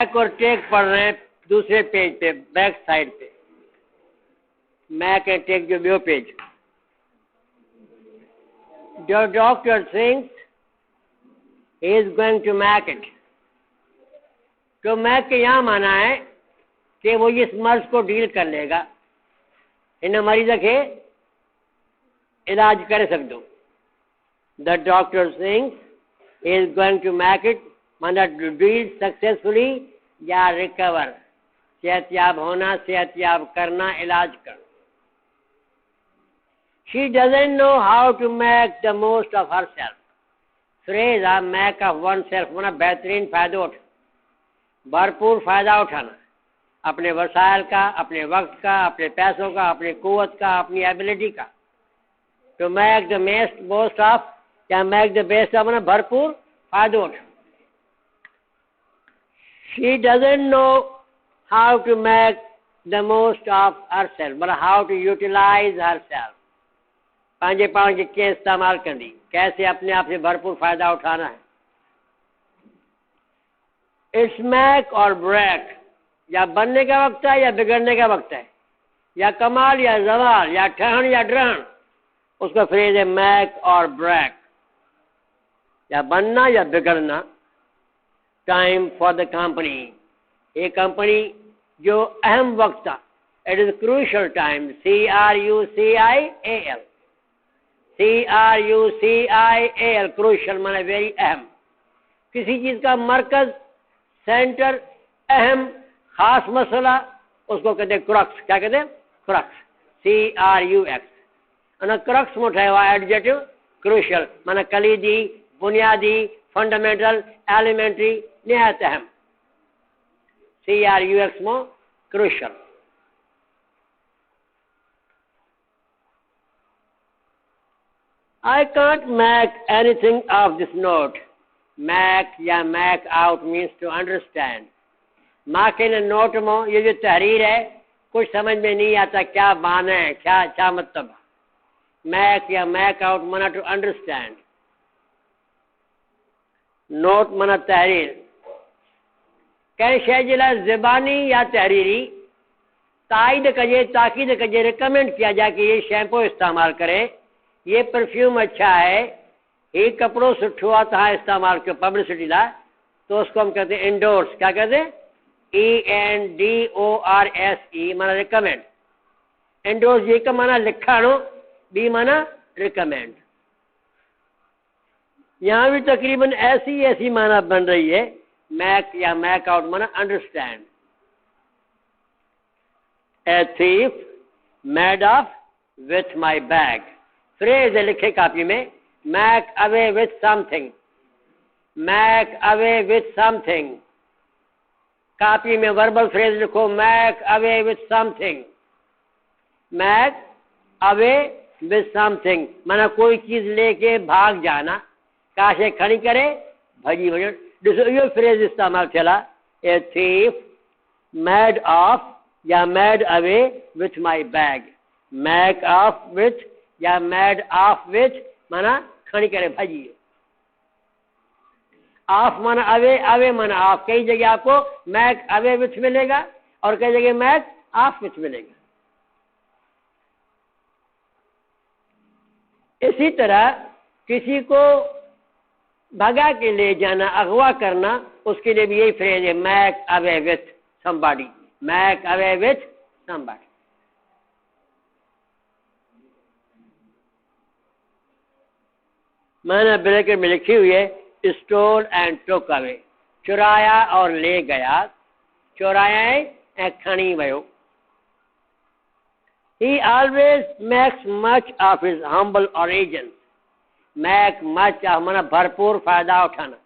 Mac और take पढ़ रहे हैं दूसरे पेज पे, बैक साइड पे। मैक एंड टेक जो बियो page. The doctor thinks he is going to make it. तो मैक के यहाँ माना है कि वो इस मर्ज को डील कर लेगा, इन मरीज के इलाज कर सकते। The doctor thinks he is going to make it, माना डील सक्सेसफुली या रिकवर, सेहतयाब होना, सेहतयाब करना, इलाज करना। She doesn't know how to make the most of herself. Phrase है make of oneself, माना बेहतरीन फायदा उठा, भरपूर फायदा उठाना अपने वसाइल का, अपने वक्त का, अपने पैसों का, अपनी कुव्वत का, अपनी एबिलिटी का। तो मेक द मोस्ट ऑफ या मेक द बेस्ट ऑफ माना भरपूर फायदा उठा। She doesn't know how to make the most of herself, माना how to utilize herself, पंहिंजे पाण खे कीअं इस्तेमाल कंदी, कैसे अपने आप से भरपूर फायदा उठाना है। इट्स मैक और ब्रेक, या बनने का वक्त है या बिगड़ने का वक्त है, या कमाल या जवाल, या ठहन या ड्रहण, उसका फ्रेज है मैक और ब्रेक, या बनना या बिगड़ना। टाइम फॉर द कंपनी, ये कंपनी जो अहम वक्त था, it is crucial time, CRUCIAL, CRUCIAL, crucial माने वेरी अहम, किसी चीज का मरकज, सेंटर, अहम, खास मसला, उसको कहते हैं क्रक्स। क्या कहते हैं? Crux, CRUX। अना क्रक्स में ठहियो आहे एडजेक्टिव क्रूशियल, माना कलीदी, बुनियादी, फंडामेंटल, एलिमेंट्री, निहायत अहम। CRUX में crucial. I can't make anything of this note. Make या make out means to understand. माके ने नोट में ये जो तहरीर है कुछ समझ में नहीं आता, क्या माना है, क्या मतलब। make या make out माना to understand। नोट माना तहरीर, कंहिं शइ जे लाइ ज़बानी या तहरीरी ताक़ीद कजे, रिकमेंड किया जाए कि ये शैम्पू इस्तेमाल करें, ये परफ्यूम अच्छा है, ये कपड़ो सुठो आहे, तव्हां इस्तेमाल कयो पब्लिसिटी लाइ, तो उसको हम कहते हैं इंडोर्स। क्या कहते हैं? ENDORSE माना रिकमेंड। इंडोर्स एक माना लिखाणो, बी माना रिकमेंड। यहाँ भी तकरीबन ऐसी माना बन रही है। मैक या मैक आउट माना understand. A thief made off with my bag, phrase है लिखे कापी में, make away with something, make away with something. कापी में वर्बल फ्रेज लिखो, make away with something, make away with something माना कोई चीज लेके भाग जाना, का शे खणी करे भजी वञण। ॾिसो इहो फ्रेज इस्तेमाल थियल आहे, ए थीफ मेड ऑफ या made away with my bag. Make off with या मेड ऑफ विथ माना खणी करे भजी वियो। ऑफ माना अवे, अवे माना ऑफ। कई जगह आपको मैक अवे विथ मिलेगा और कई जगह मैक ऑफ विथ मिलेगा। इसी तरह किसी को भगा के ले जाना, अगवा करना, उसके लिए भी यही फ्रेज है, make away with somebody, make away with somebody. मैंने ब्रैकेट में लिखी हुई है स्टोल एंड टुक अवे, चुराया और ले गया, चुराया ऐं खणी वियो। He always makes much of his humble origins. Make much of माना भरपूर फायदा उठाना।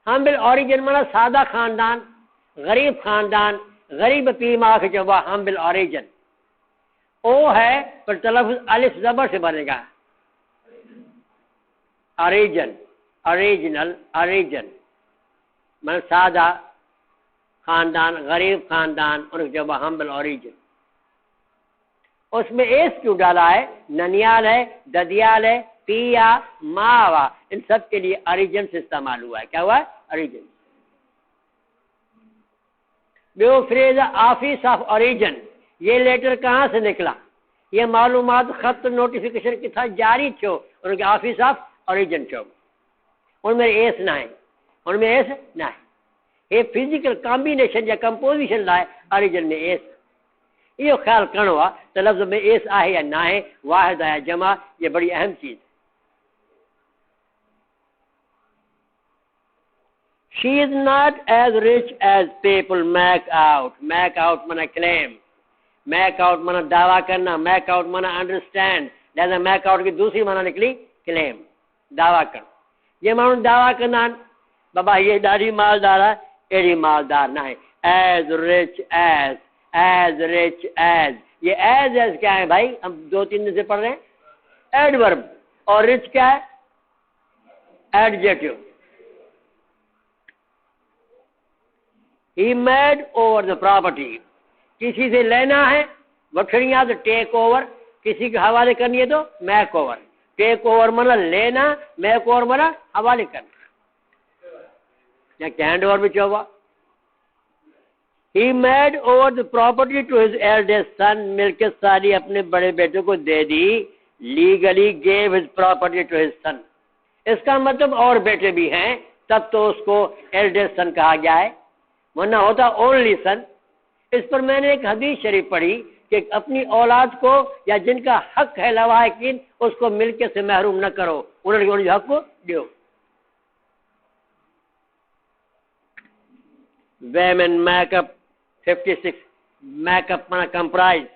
humble origin माना सादा खानदान, गरीब खानदान, गरीब पी माँ के जब humble origin। ओ है पर तलफ़्ज़ अलिफ ज़बर से बनेगा। origin, original, origin माना सादा खानदान, गरीब खानदान, उनके जब humble origin। उसमें एस क्यों डाला है? ननियाल है, ददियाल है, पिया, मावा, इन सब के लिए ओरिजिन से इस्तेमाल हुआ है। क्या हुआ है? ओरिजिन। ॿियो फ्रेज ऑफिस ऑफ ओरिजिन, ये लेटर कहाँ से निकला, ये मालूमात ख़त नोटिफिकेशन किथां जारी थियो, उनखे ऑफिस ऑफ ओरिजिन चइबो। उनमें एस न आहे, उनमें एस न आहे। हे फिजिकल कॉम्बिनेशन या कंपोजिशन लाइ ओरिजिन में एस, इहो ख़्यालु करिणो आहे त लफ़्ज़ में एस आहे या न आहे, वाहिद आहे जमा, ये बड़ी अहम चीज़। She is not as rich as people make out. Make out माना claim, make out माना दावा करना, make out माना understand, लिहाजा make out की दूसरी माना निकली claim, दावा करना। ये माण्हू दावा कंदा आहिनि बाबा ये ॾाढी मालदार आहे, अहिड़ी मालदार न आहे। as rich as, ये as क्या है भाई, हम 2-3 दिन से पढ़ रहे हैं, एडवर्ब, और रिच क्या है, adjective. He made over the property, किसी से लेना है वठणी है तो टेक ओवर, किसी के हवाले करनी है तो मैक ओवर। टेक ओवर माना लेना, मैक ओवर माना हवाले करना, या हैंड ओवर भी चौबा। He made over the property to his eldest son, मिल्कियत सारी अपने बड़े बेटे को दे दी। Legally gave his property to his son, इसका मतलब और बेटे भी हैं, तब तो उसको eldest son कहा गया है, वरना होता ओनली सन। इस पर मैंने एक हदीस शरीफ पढ़ी कि अपनी औलाद को या जिनका हक है लवाहिकीन, उसको मिलके से महरूम न करो, उन्हें हक को दो। Women makeup 56, मेकअप माना कंप्राइज,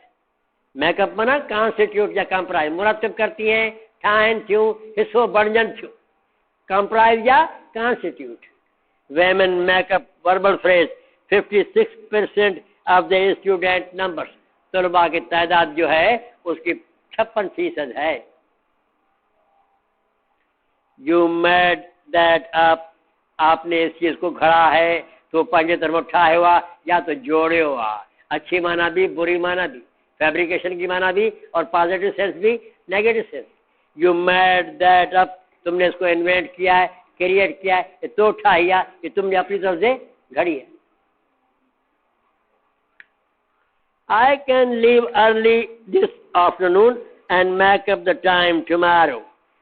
मेकअप माना कॉन्स्टिट्यूट या कंप्राइज, मुरतब करती हैं, ठाहिनि थियूं, हिस्सो बणजनि थियूं, कंप्राइज या constitute. Women make up verbal phrase 56% of the student numbers, तलबा की तादाद जो है उसकी 56% है। You made that up, आपने इस चीज को घड़ा है तो पंजे तरफ ठाहे हुआ या तो जोड़े हुआ, अच्छी माना भी बुरी माना भी, फैब्रिकेशन की माना भी और पॉजिटिव सेंस भी negative sense. You made that up, तुमने इसको इन्वेंट किया है, क्रिएट किया है, ये तो ठाहिया, ये तुमने अपनी तरफ से घड़ी है। I can leave early this afternoon and make up the time tomorrow.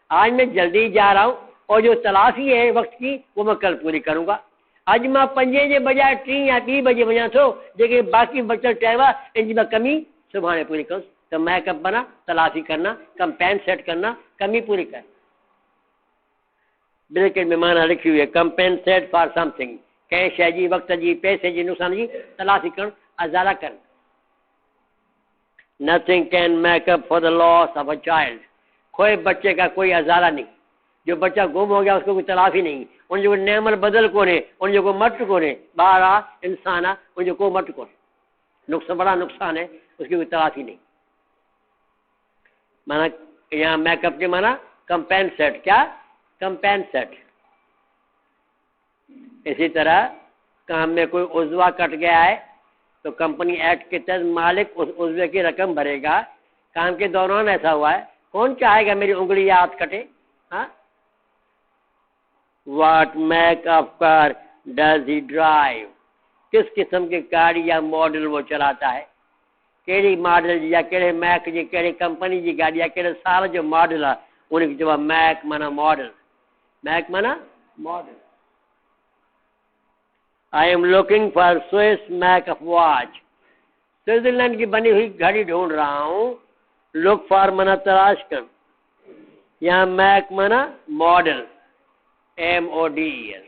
आज मैं जल्दी जा रहा हूँ और जो तलाशी है वक्त की वो मैं कल पूरी करूँगा। अॼु मां 5 जे बजाय 3 या 2 बजे वञा थो, जेके बाक़ी बचल टाइम आहे इन जी मां कमी सुभाणे पूरी कंदुसि। त मैकअप माना तलाशी करना, कंपेंसेट करना, कमी पूरी कर। ब्रैकेट में माना लिखी हुई है कंपेंसेट फॉर समथिंग, कंहिं शइ जी, वक्त जी, पैसे जी नुक़सान जी तलाशी करणु, अज़ाला करणु। Nothing can makeup for the loss of a child, खोए बच्चे का कोई अज़ाला नहीं। जो बच्चा गुम हो गया उसको कोई तलाशी नहीं, उन जो नेमल बदल कोन्हे, उन जो को मट कोन्हे, ॿार आहे इंसान आहे, उन जो को मट कोन्हे, नुक़सान बड़ा नुक़सान है, उसकी कोई तलाशी नहीं। माना यहाँ मेकअप के माना कंपेंसेट, क्या कंपेंसेट। इसी तरह काम में कोई उज़वा कट गया है तो कंपनी एक्ट के तहत मालिक उस उज़वे की रकम भरेगा। काम के दौरान ऐसा हुआ है, कौन चाहेगा मेरी उंगली या हाथ कटे? हाँ। What make of car does he drive? किस किस्म की गाड़ी या मॉडल वो चलाता है? कहिड़ी मॉडल जी या कहिड़े मैक जी, कहिड़ी कंपनी जी गाड़ी या कहिड़े साल जो मॉडल आहे, उनखे चइबो आहे मैक माना मॉडल। मैक माना model. I am looking for Swiss make of watch, Switzerland की बनी हुई घड़ी ढूंढ रहा हूँ। लुक फॉर माना तलाश कर, यहाँ मैक माना model, MODEL।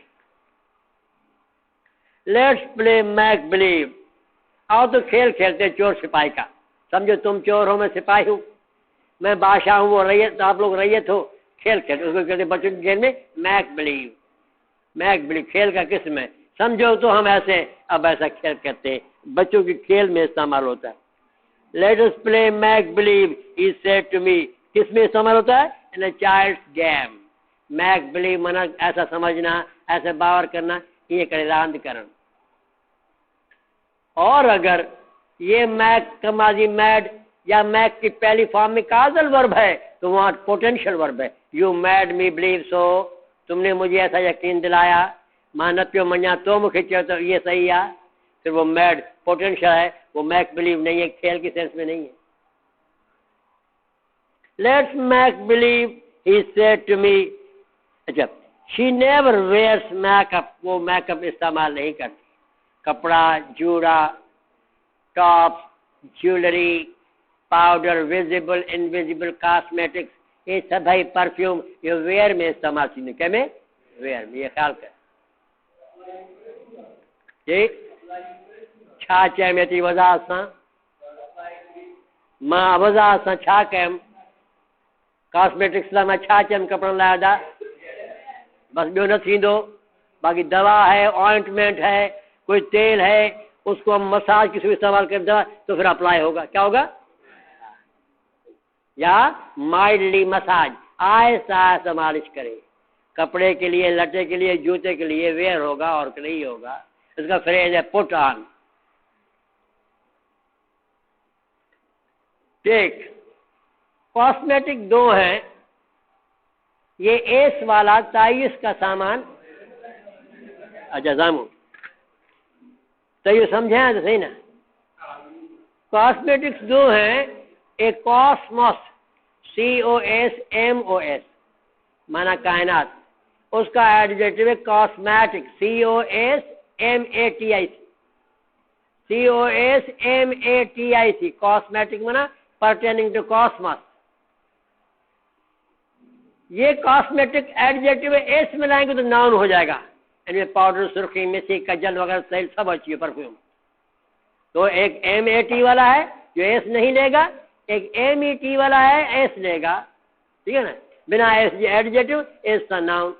Let's play make believe, आओ तो खेल खेलते चोर सिपाही का। समझो तुम चोर हो, मैं सिपाही हूँ, मैं बादशाह हूँ, वो रैयत, आप लोग रैयत हो, खेल खेलते, उसको कहते बच्चों के खेल में मैक बिलीव। मैक बिलीव खेल का किस्म है, समझो तो हम ऐसे अब ऐसा खेल करते हैं, बच्चों के खेल में इस्तेमाल होता है। Let us play make believe he said to me, किस में इस्तेमाल होता है? In a child's game. Make believe माना ऐसा समझना, ऐसे बावर करना, ये करे रांद करना। और अगर ये मैक का माजी मैड या मैक की पहली फॉर्म में काजल वर्ब है तो वहाँ पोटेंशियल वर्ब है। You mad me believe so, तुमने मुझे ऐसा यकीन दिलाया। मां न पियो मञा तो मूंखे चयो तो ये सही आहे। फिर वो मैड पोटेंशियल है, वो मैक बिलीव नहीं है, खेल की सेंस में नहीं है। Let's make believe he said to me, अच्छा, शी नेवर वेयर्स मेकअप, वो मेकअप इस्तेमाल नहीं करती, कपड़ा, जूड़ा, top, jewellery, powder, visible invisible cosmetics, ये सब भाई परफ्यूम ये वेयर में इस्तेमाल थी, क्या में वेयर में, ये ख्याल कर। ठीक, छा चयम थी वजह सां, मां वजह सां छा कयमि, कॉस्मेटिक्स लाइ मां छा चयमि कपिड़नि लाइ अदा, बस ॿियो न थींदो। बाकी दवा है, ऑइंटमेंट है, कोई तेल है, उसको हम मसाज की इस्तेमाल कर दवा तो फिर अप्लाई होगा, क्या होगा, या माइल्डली मसाज, आहिस्ता आहिस्ता मालिश करें। कपड़े के लिए, लटे के लिए, जूते के लिए वेयर होगा और नहीं होगा, इसका फ्रेज है पुट ऑन। ठीक, कॉस्मेटिक दो हैं, ये एस वाला 23 का सामान, अच्छा जामू तो ये समझे तो सही ना। कॉस्मेटिक्स दो हैं, एक कॉस्मोस COSMOS माना कायनात, उसका एडजेक्टिव है कॉस्मेटिक COSMATIC, कॉस्मेटिक माना परटेनिंग टू कॉस्मोस। ये कॉस्मेटिक एडजेक्टिव एस में लाएंगे तो नाउन हो जाएगा, इनमें पाउडर, सुर्खी, मिर्ची, कज्जल वगैरह तेल सब अच्छी है, परफ्यूम। तो एक MAT वाला है जो एस नहीं लेगा, एक MET वाला है एस लेगा, ठीक है ना, बिना एस एडजेक्टिव, एस का noun.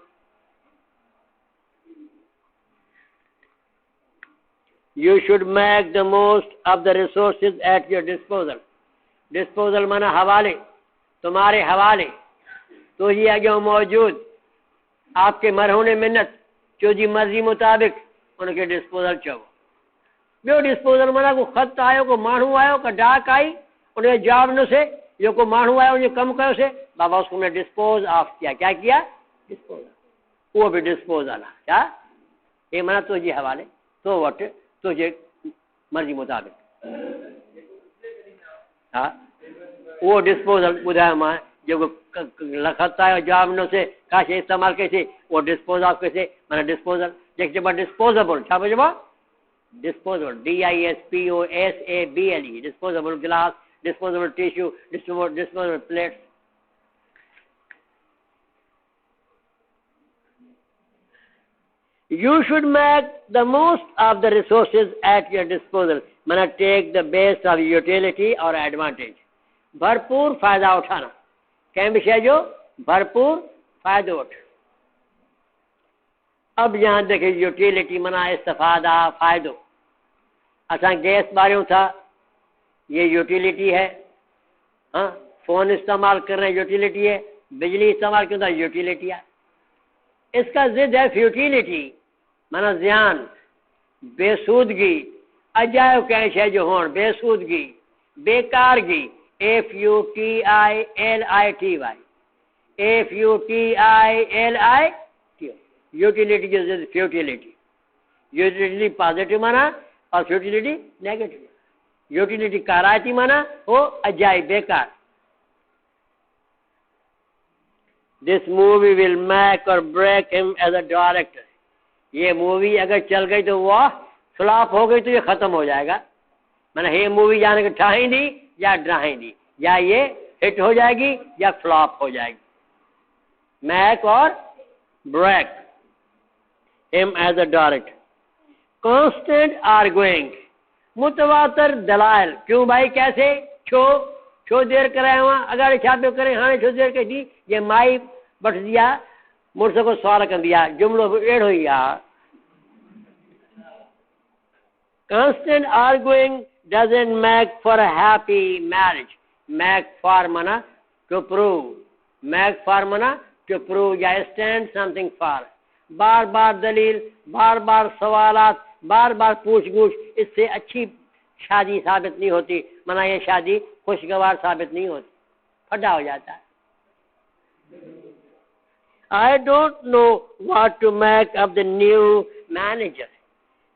You should make the most of the resources at your disposal, disposal माना हवाले, तुम्हारे हवाले, तो ये अॻियां मौजूद, आपके मरहूने मिन्नत, जो जी मर्ज़ी मुताबिक उनके डिस्पोजल चओ। ॿियो डिस्पोजल माना को ख़त आयो, को माण्हू आयो, का डाक आई, उनके जवाब न से जो को माण्हू आयो उनके कम कयो से, बाबा उसको हमने डिस्पोज ऑफ किया, क्या किया, डिस्पोज, वो भी डिस्पोजल है, क्या ये माना तुझे हवाले, तो वट, तुझे मर्ज़ी मुताबिक, हाँ वो डिस्पोजल ॿुधायो मां, जो ख़त आयो जवाब न से का शइ इस्तेमाल कईसीं, वो डिस्पोज ऑफ कईसीं, माना डिस्पोजल। जंहिंखे चइबो आहे डिस्पोजेबल, छा चइबो आहे, डिस्पोजेबल, DISPOSABLE, डिस्पोजेबल गिलास, disposable tissue, disposable plates. You should make the most of the resources at your disposal, माना take the best of utility और advantage, भरपूर फायदा उठाना, कंहिं बि शइ जो भरपूर फ़ाइदो वठ। अब यहाँ देखिए यूटिलिटी माना इस्तेफादा, फ़ाइदो। असां गैस ॿारियूं था, ये यूटिलिटी है, हाँ फ़ोन इस्तेमाल कर रहे हैं यूटिलिटी है, बिजली इस्तेमाल क्यों था यूटिलिटी है। इसका ज़िद है फ्यूटिलिटी माना ज़ियान, बेसूदगी, अजायो कंहिं शइ जो हुअणु, बेसूदगी, बेकारगी, FUTILITY, यूटिलिटी जो ज़िद फ्यूटिलिटी। यूटिलिटी पॉजिटिव माना और फ्यूटिलिटी नेगेटिव। यूटिलिटी कारायती माना हो अजाई, बेकार। This movie will make or break him as a director, ये मूवी अगर चल गई तो वह फ्लॉप हो गई तो ये खत्म हो जाएगा, माना ये मूवी जाने के ठाहींदी या ड्राहींदी, या ये हिट हो जाएगी या फ्लॉप हो जाएगी। मैक और break him as a director. Constant arguing, मुतवातर दलाइल, क्यों भाई, कैसे, छो देर करायो आहे, अगाड़े छा पियो करे, हाणे छो देर कई थी, ये माई वठदी आहे, मुड़ुस को सवाल कंदी आहे, जुमिलो बि अहिड़ो ई आहे। Constant arguing doesn't make for a happy marriage. Make for mana to prove. Make for mana to prove या stand something for. बार बार दलील, बार बार सवालात, बार बार पूछ गूछ, इससे अच्छी शादी साबित नहीं होती, मना ये शादी खुशगवार साबित नहीं होती, फटा हो जाता है। I don't know what to make of the new manager.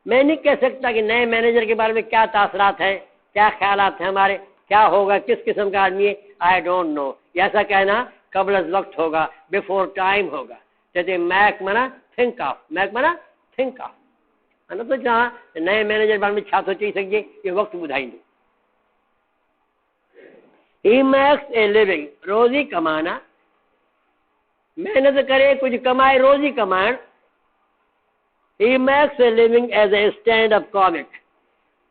मैं नहीं कह सकता कि नए मैनेजर के बारे में क्या तासरात हैं, क्या ख्यालात हैं हमारे, क्या होगा, किस किस्म का आदमी है, आई डोंट नो। ऐसा कहना कबल अज वक्त होगा, बिफोर टाइम होगा। जैसे मैक मना थिंक ऑफ, मैक मना थिंक ऑफ है ना। तो जहाँ नए मैनेजर बारे में छा सोची सके ये वक्त बुधाइंदो। ही मेक्स ए लिविंग, रोजी कमाना, मेहनत करे कुछ कमाए, रोजी कमाएं। He makes a living as a stand up comic,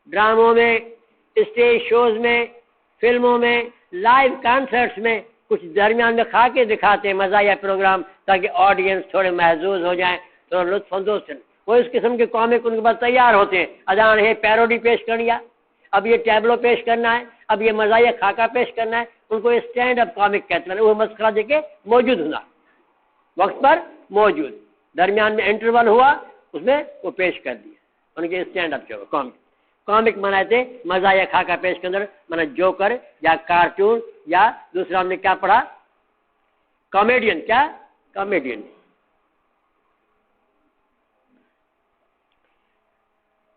ड्रामों में, स्टेज शोज में, फिल्मों में, लाइव कॉन्सर्ट्स में कुछ दरमियान में खा के दिखाते हैं मज़ाहिया प्रोग्राम, ताकि ऑडियंस थोड़े महजूज हो जाए, थोड़ा लुत्फानंदोज हो। वो इस किस्म के कॉमिक उनके पास तैयार होते हैं। अजान है पैरोडी पेश करनी है, अब ये टैबलो पेश करना है, अब ये मज़ाहिया खाका पेश करना है, उनको स्टैंड अप कॉमिक कहते हैं। वो मस्खरा देके मौजूद होना, वक्त पर मौजूद, दरमियान में इंटरवल हुआ उसमें वो पेश कर दिया, उनके स्टैंड अप जो कॉमिक। कॉमिक मनाए थे मज़ाहिया खाका पेश के अंदर, माना जोकर या कार्टून या दूसरा हमने क्या पढ़ा, कॉमेडियन, क्या comedian.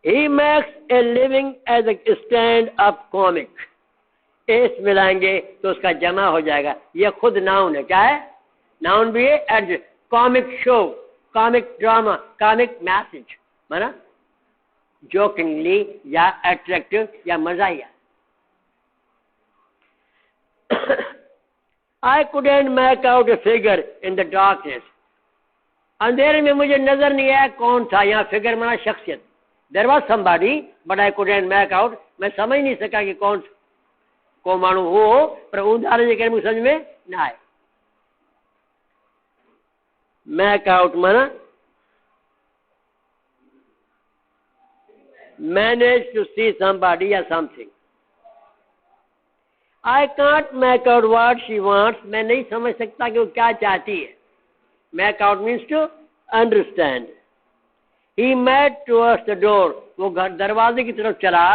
He makes a living as a stand-up comic. S मिलाएंगे तो उसका जमा हो जाएगा। ये खुद नाउन है, क्या है, नाउन भी है, एड comic show, comic drama, comic message, माना जोकिंगली या अट्रैक्टिव या मजाहिया। I couldn't make out a figure in the darkness. अंधेरे में मुझे नजर नहीं आया कौन था, यहाँ फिगर माना शख्सियत। There was somebody, but I couldn't make out. मैं समझ नहीं सका कि कौन को मानू हो, पर उदाहरण ये मुझे समझ में ना आए। Make out माना manage to see somebody or something. I can't make out what she wants. मैं नहीं समझ सकता कि वो क्या चाहती है। Make out means to understand. He made towards the door. वो घर दरवाजे की तरफ चला।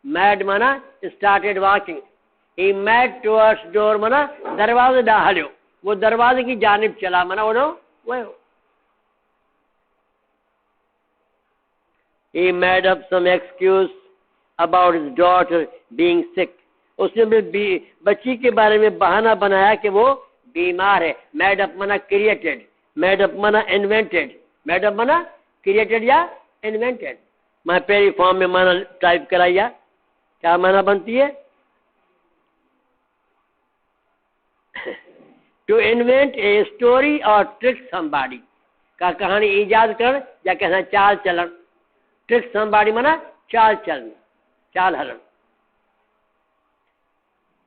Mad माना started walking. He made towards door माना दरवाजे डाहल्यो, वो दरवाजे की जानिब चला, माना वो He made up some excuse about his daughter being sick. उसने भी बच्ची के बारे में बहाना बनाया कि वो बीमार है। Made up माना created, made up माना invented, made up माना created या invented। मैं पहली फॉर्म में माना टाइप कराइया, क्या माना बनती है, to invent a story or trick somebody, का कहानी ईजाद कर या कहना चाल चलन। ट्रिक somebody माना चाल चलन, चाल हलन।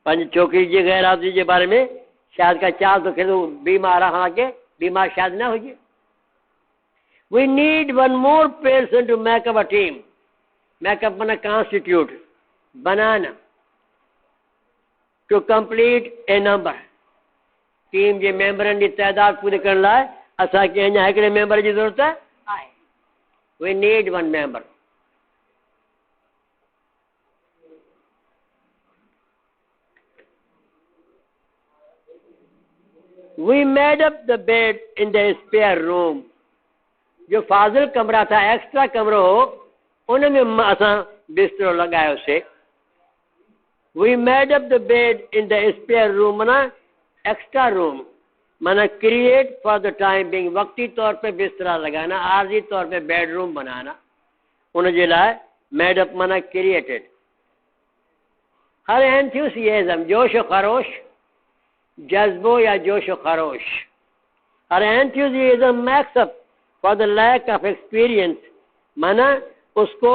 पंज चौकरी जी गैर आप जी बारे में शायद का चाल तो खेलो बीमार हाँ के बीमार शायद ना हो जाए। We need one more person to make up a team. Make up माना constitute, बनाना, to complete a number. Team जे मेंबरनि जी तादाद पूरी करण लाइ असांखे अञा हिकिड़े मेंबर जी ज़रूरत आहे। We need one member. We made up the bed in the spare room. जो फाजिल कमरा था, एक्स्ट्रा कमरो हो, उनमें असां बिस्तरो लगायोसीं। We made up the bed in the spare room माना एक्स्ट्रा रूम, माना create for the time being, वक्ती तौर पे बिस्तरा लगाना, आर्जी तौर पे बेडरूम बनाना, उनजे लाइ मेड अप माना क्रिएटेड। हर एंथुसियाज्म, जोश खरोश, जज्बो या जोश खरोश। Her enthusiasm makes up for the lack of experience, माना उसको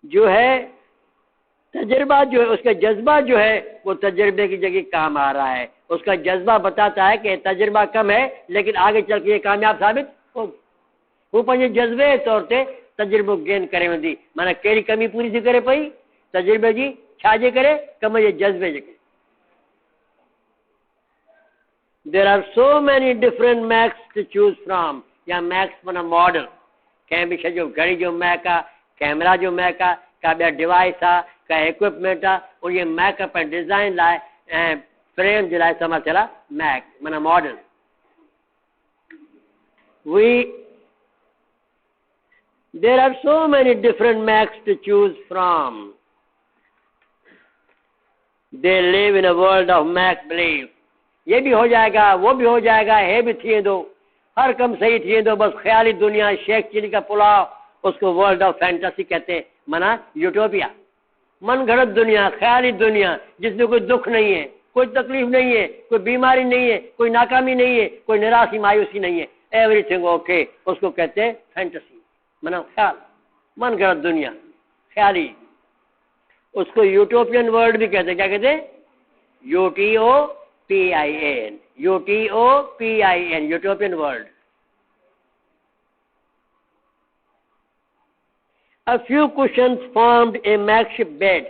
जो है तजर्बा जो है, उसका जज्बा जो है वो तजर्बे की जगह काम आ रहा है। उसका जज्बा बताता है कि तजर्बा कम है लेकिन आगे चल के ये कामयाब साबित होगी। वो पंहिंजे जज्बे जे तौर ते तजुर्बो गेन करे वेंदी, माना कहिड़ी कमी पूरी थी करे पई तजुर्बे जी, छाजे करे, कम जे जज्बे जे करे। There are so many different Macs to choose from. या Macs माना मॉडल, कंहिं बि शइ जो घड़ी जो मैक आहे, कैमरा जो मैक आहे, का ॿिया डिवाइस आहे, का इक्विपमेंट आहे, उन जे मैकअप ऐं डिज़ाइन लाइ ऐं फ्रेम जे लाइ समाज थियल आहे मैक माना model. There are so many different Macs to choose from. They live in a world of make believe. ये भी हो जाएगा, वो भी हो जाएगा, है भी थिए दो, हर कम सही थिए दो, बस ख्याली दुनिया, शेख चिली का पुलाव, उसको वर्ल्ड ऑफ फैंटेसी कहते हैं, मना यूटोपिया, मन घड़त दुनिया, ख्याली दुनिया, जिसमें कोई दुख नहीं है, कोई तकलीफ नहीं है, कोई बीमारी नहीं है, कोई नाकामी नहीं है, कोई निराशी मायूसी नहीं है, एवरीथिंग ओके, उसको कहते हैं फैंटेसी, मना ख्याल, मन घड़त दुनिया, ख्याली, उसको यूटोपियन वर्ल्ड भी कहते हैं। क्या कहते हैं? UTOPIAN, UTOPIN, utopian world. A few cushions formed a makeshift bed.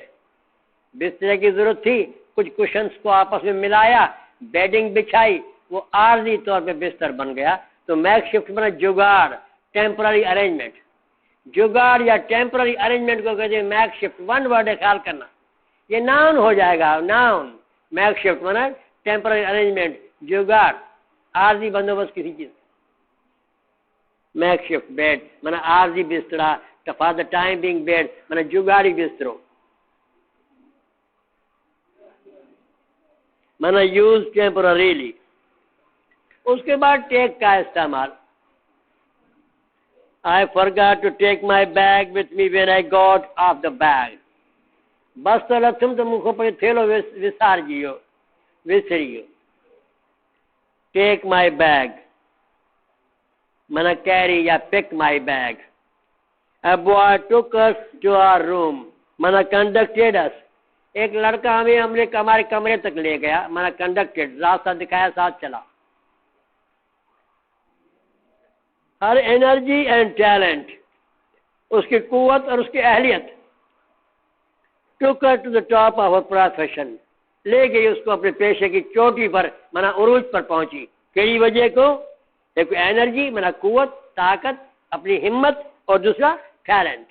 बिस्तर की जरूरत थी, कुछ कुशंस को आपस में मिलाया, बेडिंग बिछाई, वो आर्जी तौर पे बिस्तर बन गया। तो मैकशिफ्ट बना जुगाड़, टेम्पररी अरेंजमेंट। जुगाड़ या टेम्पररी अरेंजमेंट को कहते हैं मैकशिफ्ट। वन वर्ड है, ख्याल करना, ये नाउन हो जाएगा, नाउन। मैकशिफ्ट माना टेम्पररी अरेंजमेंट, जुगाड़, आर्जी बंदोबस्त किसी चीज। मैकशिफ्ट बेड माना आर्जी बिस्तरा, for the time being bed माना जुगाड़ी बिस्तरों, माना यूज टेम्पररीली। उसके बाद टेक का इस्तेमाल। I forgot to take my bag with me when I got off the bag. बस तो लथुम तो मुखों पर थेलो विसार जियो, विसरियो। Take my bag, मना carry या pick my bag. A boy took us to our room, मना conducted us. एक लड़का हमारे कमरे तक ले गया, मना conducted, रास्ता दिखाया, साथ चला। हर एनर्जी एंड टैलेंट, उसकी कुव्वत और उसकी अहलियत, took her to the top of her profession, ले गई उसको अपने पेशे की चोटी पर, मना उरूज पर पहुंची। केड़ी वजह को? एक एनर्जी मना कुव्वत, ताकत, अपनी हिम्मत, और दूसरा टैलेंट,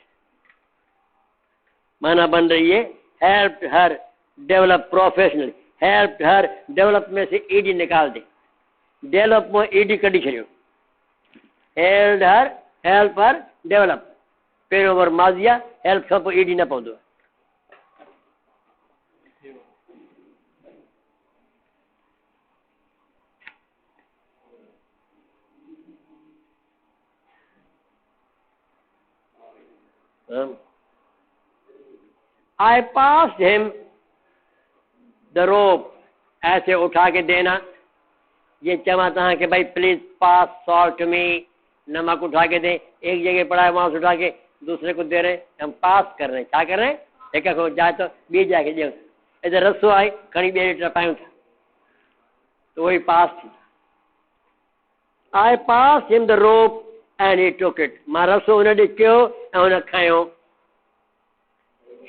माना बन रही है help her develop professional. Help her develop में से ईडी निकाल दे, डेवलप में ईडी कड़ी छो। हेल्प हर डेवलप, पेरों पर माजिया हेल्प सब ईडी न पौधो। I passed him the rope, ऐसे उठा के देना, ये चाहता है कि भाई please pass salt to me, नमक उठा के दे। एक जगह पड़ा है, वहां से उठा के दूसरे को दे रहे, हम पास कर रहे हैं। क्या कर रहे हैं? एक को जाए तो बी जाके दे, इधर रसो आई खड़ी 2 लीटर पायूं था, तो वही पास थी। I passed him the rope and he took it, मां रसो उन ॾिकियो ऐं उन खयो।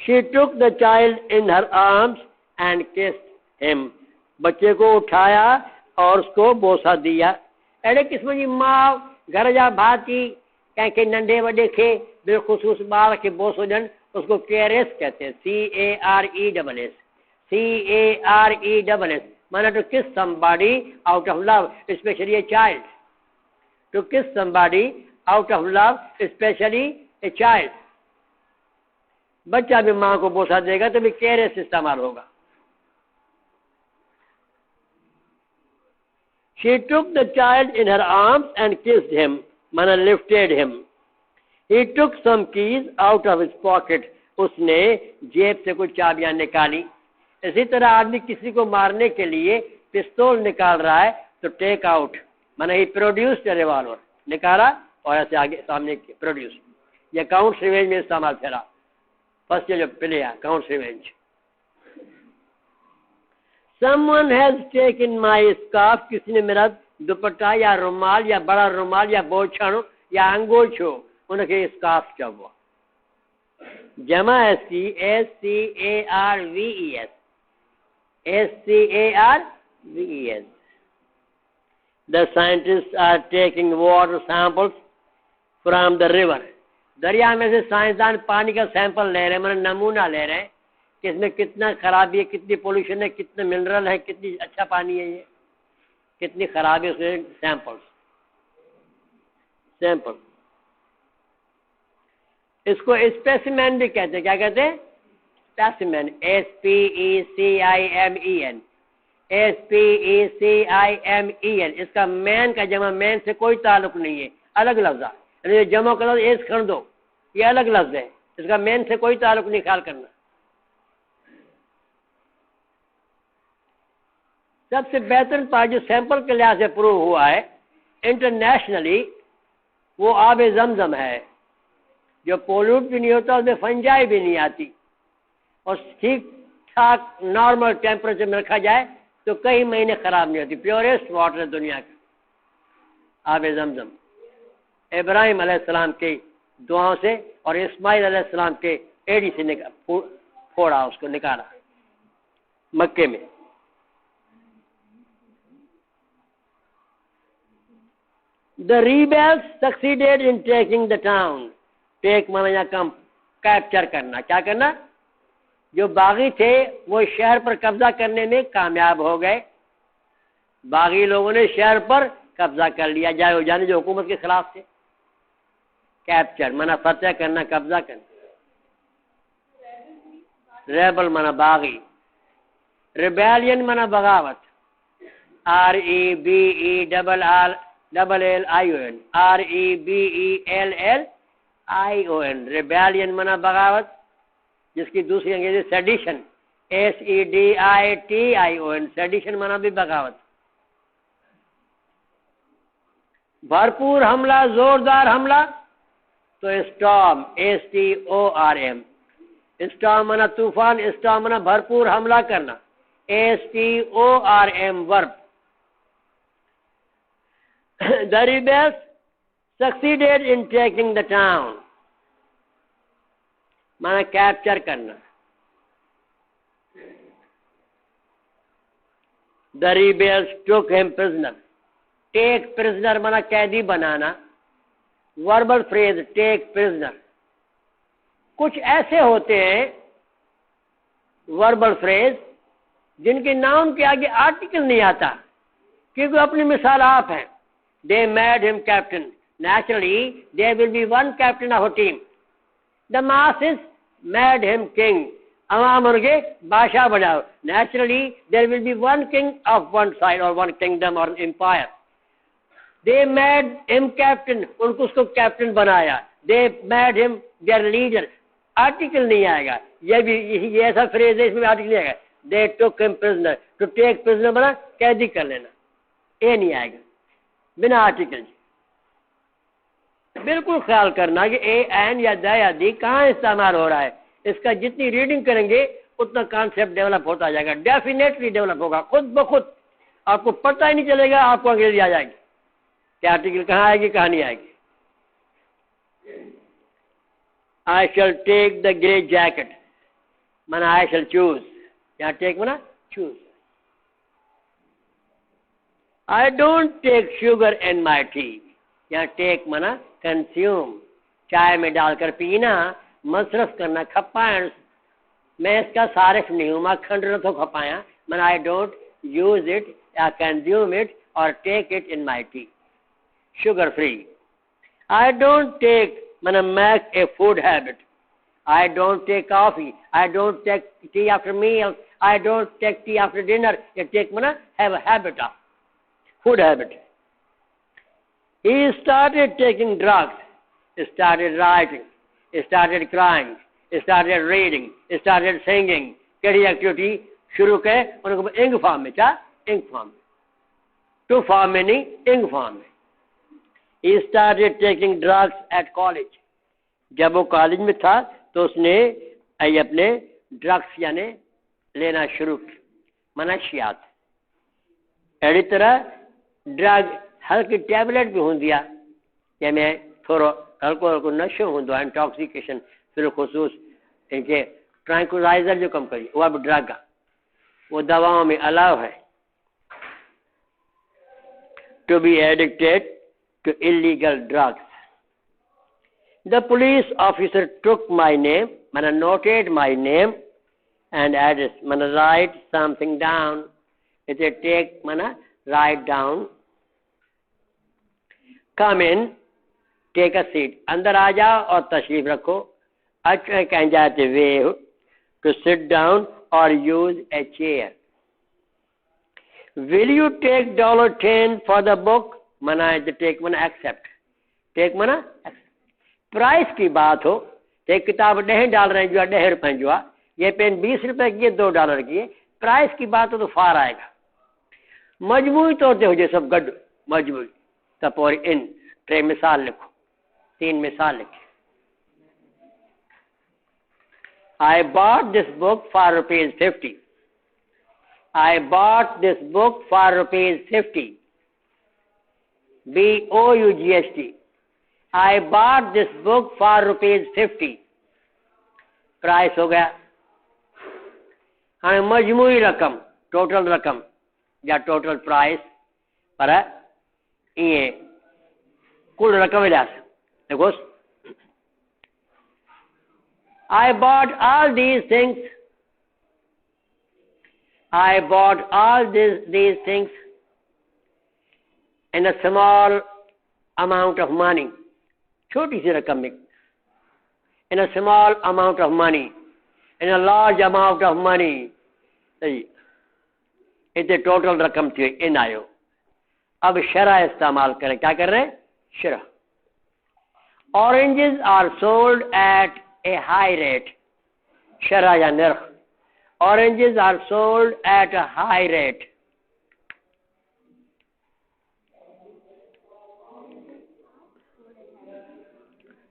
She took the child in her arms and kissed him, बच्चे को उठाया और उसको बोसा दिया। अड़े किस्म जी मां घर जा भाती कंहिंखे नंढे वॾे खे बिलख़ुसूस ॿार खे बोसो ॾियनि, उसको केयरेस कहते हैं, CARESS, CARESS, माना to kiss somebody out of love, especially a child, to kiss somebody out of love, especially a child। बच्चा भी माँ को बोसा देगा तो भी केयरेस इस्तेमाल होगा। She took the child in her arms and kissed him, माना lifted him। He took some keys out of his pocket, उसने जेब से कुछ चाबियां निकाली। इसी तरह आदमी किसी को मारने के लिए पिस्तौल निकाल रहा है तो टेक आउट, माना ही प्रोड्यूस्ड रिवॉल्वर, निकाला और ऐसे आगे सामने प्रोड्यूस। ये काउंट रिवेंज में इस्तेमाल फेरा, फर्स्ट जो प्ले है count revenge. Someone has taken my scarf, किसी ने मेरा दुपट्टा या रुमाल या बड़ा रुमाल या बोछण या अंगोछो, उनके स्कार्फ चवो। जमा SCARVES, SCARVES। The scientists are taking water samples from the river, दरिया में से साइंसदान पानी का सैंपल ले रहे हैं, मतलब नमूना ले रहे हैं कि इसमें कितना खराबी है, कितनी पोल्यूशन है, कितने मिनरल है, कितनी अच्छा पानी है, ये कितनी खराबी है, उसमें सैंपल। इसको स्पेसिमेन भी कहते हैं। क्या कहते हैं? Specimen, SPECIMEN, SPECIMEN। इसका मैन का जमा मैन से कोई ताल्लुक नहीं है, अलग लफ्ज है। जमा का लफ्ज एस खड़ दो, ये अलग लफ्ज है, इसका मैन से कोई ताल्लुक नहीं, ख्याल करना। सबसे बेहतर पार्ट जो सैंपल के लिहाज से प्रूव हुआ है इंटरनेशनली, वो आब जमजम है, जो पोल्यूट भी नहीं होता, उसमें फंजाई भी नहीं आती, और ठीक ठाक नॉर्मल टेम्परेचर में रखा जाए तो कई महीने खराब नहीं होती। प्योरेस्ट वाटर है दुनिया का आब जमजम। इब्राहिम अलैहिस्सलाम की दुआओं से और इस्माइल अलैहिस्सलाम के एड़ी से फोड़ा, उसको निकाला मक्के में। The rebels succeeded in taking the town. Take माना यहाँ कम कैप्चर करना, क्या करना? जो बागी थे वो शहर पर कब्जा करने में कामयाब हो गए। बागी लोगों ने शहर पर कब्जा कर लिया, जाए हो जाने जो हुकूमत के खिलाफ थे। कैप्चर माना फतह करना, कब्जा करना। रेबल माना बागी, रिबेलियन माना बगावत, REBELLION, REBELLION। रिबेलियन माना बगावत, जिसकी दूसरी अंग्रेजी सेडिशन, SEDITION। सेडिशन माना भी बगावत। भरपूर हमला, जोरदार हमला, तो स्टॉर्म, STORM। स्टॉर्म माना तूफान, स्टॉर्म माना भरपूर हमला करना, STORM verb. The rebels succeeded in taking the town, माना कैप्चर करना। The rebels took him prisoner। Take prisoner माना कैदी बनाना। Verbal phrase take prisoner. कुछ ऐसे होते हैं वर्बल फ्रेज जिनके नाउन के आगे आर्टिकल नहीं आता, क्योंकि अपनी मिसाल आप हैं। They made him captain. Naturally, there will be one captain of a team. The masses made him king. अवाम उनके बादशाह बनाओ। Naturally, there will be one king of one side or one kingdom or empire. They made him captain. उनको उसको captain बनाया। They made him their leader. Article नहीं आएगा। ये ऐसा फ्रेज है, इसमें आर्टिकल नहीं आएगा। They took him prisoner. To take prisoner बना कैदी कर लेना, ये नहीं आएगा बिना आर्टिकल। बिल्कुल ख्याल करना कि ए एन या द या दी कहाँ इस्तेमाल हो रहा है। इसका जितनी रीडिंग करेंगे उतना कॉन्सेप्ट डेवलप होता जाएगा, डेफिनेटली डेवलप होगा खुद ब खुद। आपको पता ही नहीं चलेगा, आपको अंग्रेजी आ जाएगी कि आर्टिकल कहाँ आएगी कहाँ नहीं आएगी। I shall take the grey jacket माना आई शैल चूज। यहाँ टेक माना choose. I don't take sugar in my tea। यहाँ टेक माना कंज्यूम, चाय में डालकर पीना, मसरफ करना, खपाया। मैं इसका सारिफ नहीं हूँ, मैं खंड न तो खपाया। माना आई डोंट यूज इट या कंज्यूम इट और take it in my tea, sugar free. I don't take माना make a food habit. I don't take coffee, I don't take tea after meal, I don't take tea after dinner. ये take माना have a habit of food habit. He started taking drugs, started writing, started crying, started reading, started singing। कैसी activity शुरू करे उनको इंग form में, क्या इंग फॉर्म में, टू फॉर्म में नहीं, इंग फॉर्म में। He started taking drugs at college। जब वो कॉलेज में था तो उसने अपने ड्रग्स यानी लेना शुरू की, मनशियात। अड़ी तरह ड्रग हल्की टैबलेट भी होंगी जैमें थोड़ो हल्को हल्को नशो होंदो है, इंटॉक्सिकेशन फिर ख़ुसूस इनके ट्रैंक्विलाइजर जो कम करी वह भी ड्रग आहे, वो दवाओं में अलाउ है। To be addicted to illegal drugs. The police officer took my name माना noted my name and address माना राइट समथिंग डाउन। इसे टेक माना write down। come in, take a seat। अंदर आ जाओ और तशरीफ रखो। I can just wave to sit down or use a chair. Will you take $10 for the book? मना है take मना accept. Take मना accept. प्राइस की बात हो तो एक किताब $10 जो ₹10 जो ये पेन ₹20 की है, $2 की है. प्राइस की बात हो तो फार आएगा. मजबूरी तौर पे हो जाए सब गड मजबूरी तब और इन 3 मिसाल लिखो, 3 मिसाल लिखे. I bought this book for ₹50. I bought this book for ₹50. BOUGST. I bought this book for ₹50. Price हो गया. हाँ मजमूई रकम टोटल रकम या टोटल प्राइस पर ये कुल रकम लिहाज देखो. I bought all these things. I bought all these things in a small amount of money. छोटी सी रकम में. In a small amount of money. In a large amount of money. इतने टोटल रकम थी इन आयो. अब शरा इस्तेमाल करें. क्या कर रहे हैं? शरा. Oranges are sold at a high rate. शरा या निर्ख. Oranges are sold at a high rate.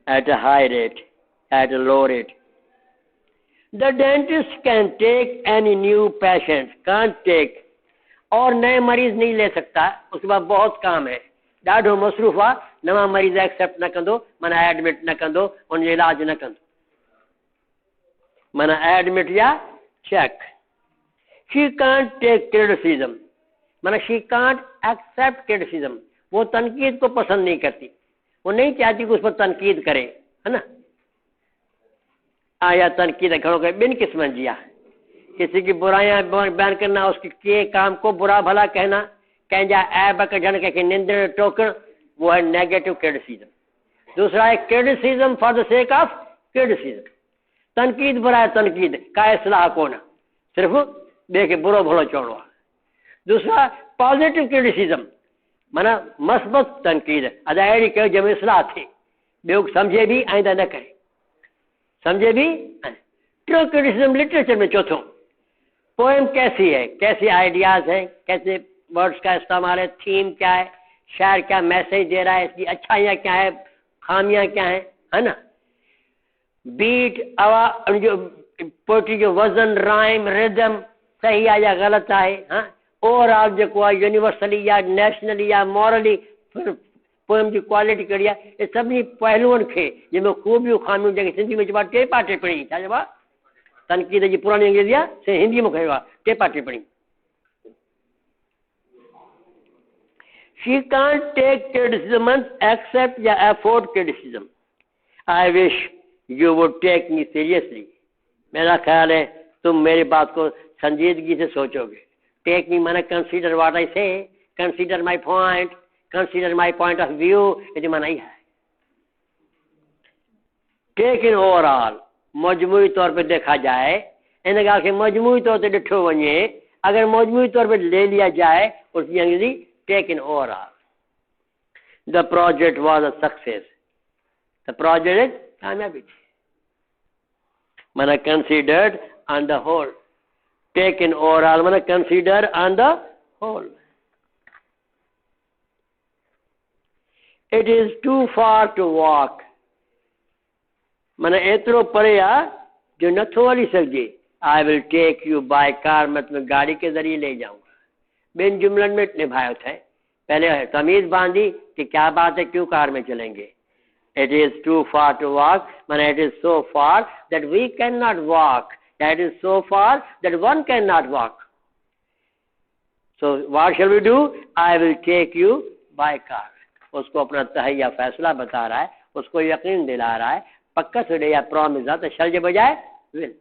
At a high rate. At a low rate. The dentist can take any new patient. Can't take. और नए मरीज नहीं ले सकता. उसके बाद बहुत काम है. ॾाढो मसरूफ़ आहे. नवा मरीज एक्सेप्ट न कंदो माना एडमिट न कंदो उन जो इलाज न कंदो माना एडमिट या check. She can't take criticism माना शी कांट एक्सेप्ट क्रिटिसिज्म. वो तनकीद को पसंद नहीं करती. वो नहीं चाहती कि उस पर तनकीद करे है ना. या तनकीद घणो करे ॿिनि क़िस्मनि जी आहे. किसी की बुराइयां बयान करना, उसके किए काम को बुरा भला कहना, कंहिंजा ऐब कढण, कंहिंखे निंदण टोकण, वो है नेगेटिव क्रिटिसिज्म. दूसरा है criticism for the sake of criticism. तनकीद बुराए तनकीद का इस्लाह कोन, सिर्फ़ ॿिए खे बुरो भलो चवणो आहे. दूसरा पॉजिटिव क्रिटिसिज्म माना मस्बत तनकीद. अदा अहिड़ी कयो जंहिंमें इस्लाह थिए, ॿियो सम्झे भी आइंदा न करे, समझे भी. ट्रू क्रिटिसिज्म लिटरेचर में चौथों. पोएम कैसी है, कैसे आइडियाज हैं, कैसे वर्ड्स का इस्तेमाल है, थीम क्या है, शायर क्या मैसेज दे रहा है, इसकी अच्छाइयाँ क्या है, खामियाँ क्या है ना. बीट जो पोइट्री जो वज़न, राइम, रिदम सही आहे या ग़लति आहे. हाँ ओवरऑल जेको आहे यूनिवर्सली या नेशनली या मॉरली पोएम जी क्वालिटी कहिड़ी आहे. ये सभिनी पहलुअनि खे जंहिंमें ख़ूबियूं खामियूं जेके सिंधी में चइबो आहे टेपा टिप्पणी. छा चइबो आहे? तनकीद जी पुराणी अंग्रेज़ी आहे, से हिंदी में कयो आहे टेपा टिप्पणी. She can't take criticism except या afford criticism. I wish you would take me seriously. मेरा ख्याल है तुम मेरी बात को संजीदगी से सोचोगे. Take me माना consider what I say, consider my point, consider my point of view. ये माना ही है. Take in overall मजमूई तौर पे देखा जाए, इन ॻाल्हि खे मजमूई तौर पे ॾिठो वञे, अगर मजमूई तौर पे ले लिया जाए उसकी अंग्रेजी take in overall. The project was a success. The project कामयाबी थी माना considered on the whole. Take in overall माना consider on the whole. It is too far to walk माना एतिरो परे आहे जो नथो हली सघिजे. I will take you by car मतलब गाड़ी के जरिए ले जाऊंगा. ॿिनि जुमलन में निभायो थे. पहले तमीज बांधी कि क्या बात है, क्यों कार में चलेंगे. It is too far to walk माना it is so far that we can not walk. That is so far that one can not walk. So what shall we do? I will take you by car. उसको अपना तहैया फैसला बता रहा है, उसको यकीन दिला रहा है. पक्का थोड़े या प्रॉमिस है तो शल के बजाय विल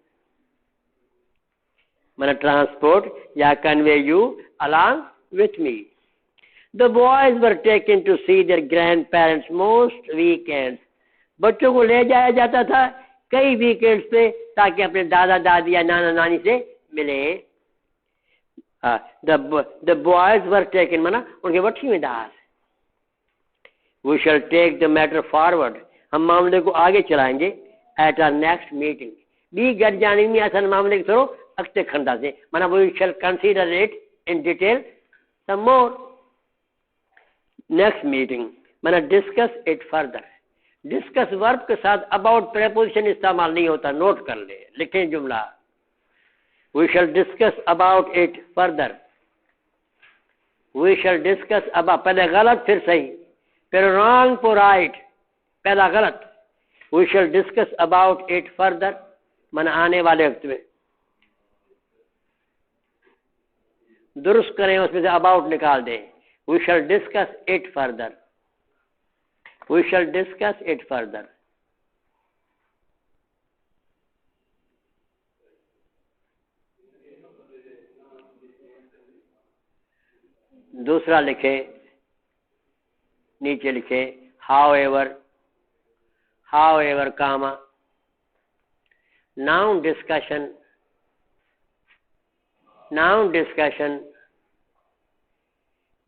मैंने ट्रांसपोर्ट या convey you along with me. The boys were taken to see their grandparents most weekends. बच्चों को ले जाया जाता था कई वीकेंड्स पे, ताकि अपने दादा दादी या नाना नानी से मिले। द बॉयज वर टेकन, माना उनके वठी में दास। We shall take the matter forward, हम मामले को आगे चलाएंगे एट आवर नेक्स्ट मीटिंग। बी गॾ जानी में असां मामले खे थोरो अॻिते खणंदासीं, माना we shall consider it in detail some more. Next meeting माना discuss it further. Discuss verb के साथ अबाउट प्रेपोजिशन इस्तेमाल नहीं होता, नोट कर ले, लिखें जुमला। We shall discuss about it further. We shall discuss about, पहले गलत फिर सही, फिर रॉन्ग पर राइट, पहला गलत। We shall discuss about it further माना आने वाले वक्त में। दुरुस्त करें, उसमें से अबाउट निकाल दें। We shall discuss it further. We shall discuss it further. दूसरा लिखे, नीचे लिखे however, comma, noun discussion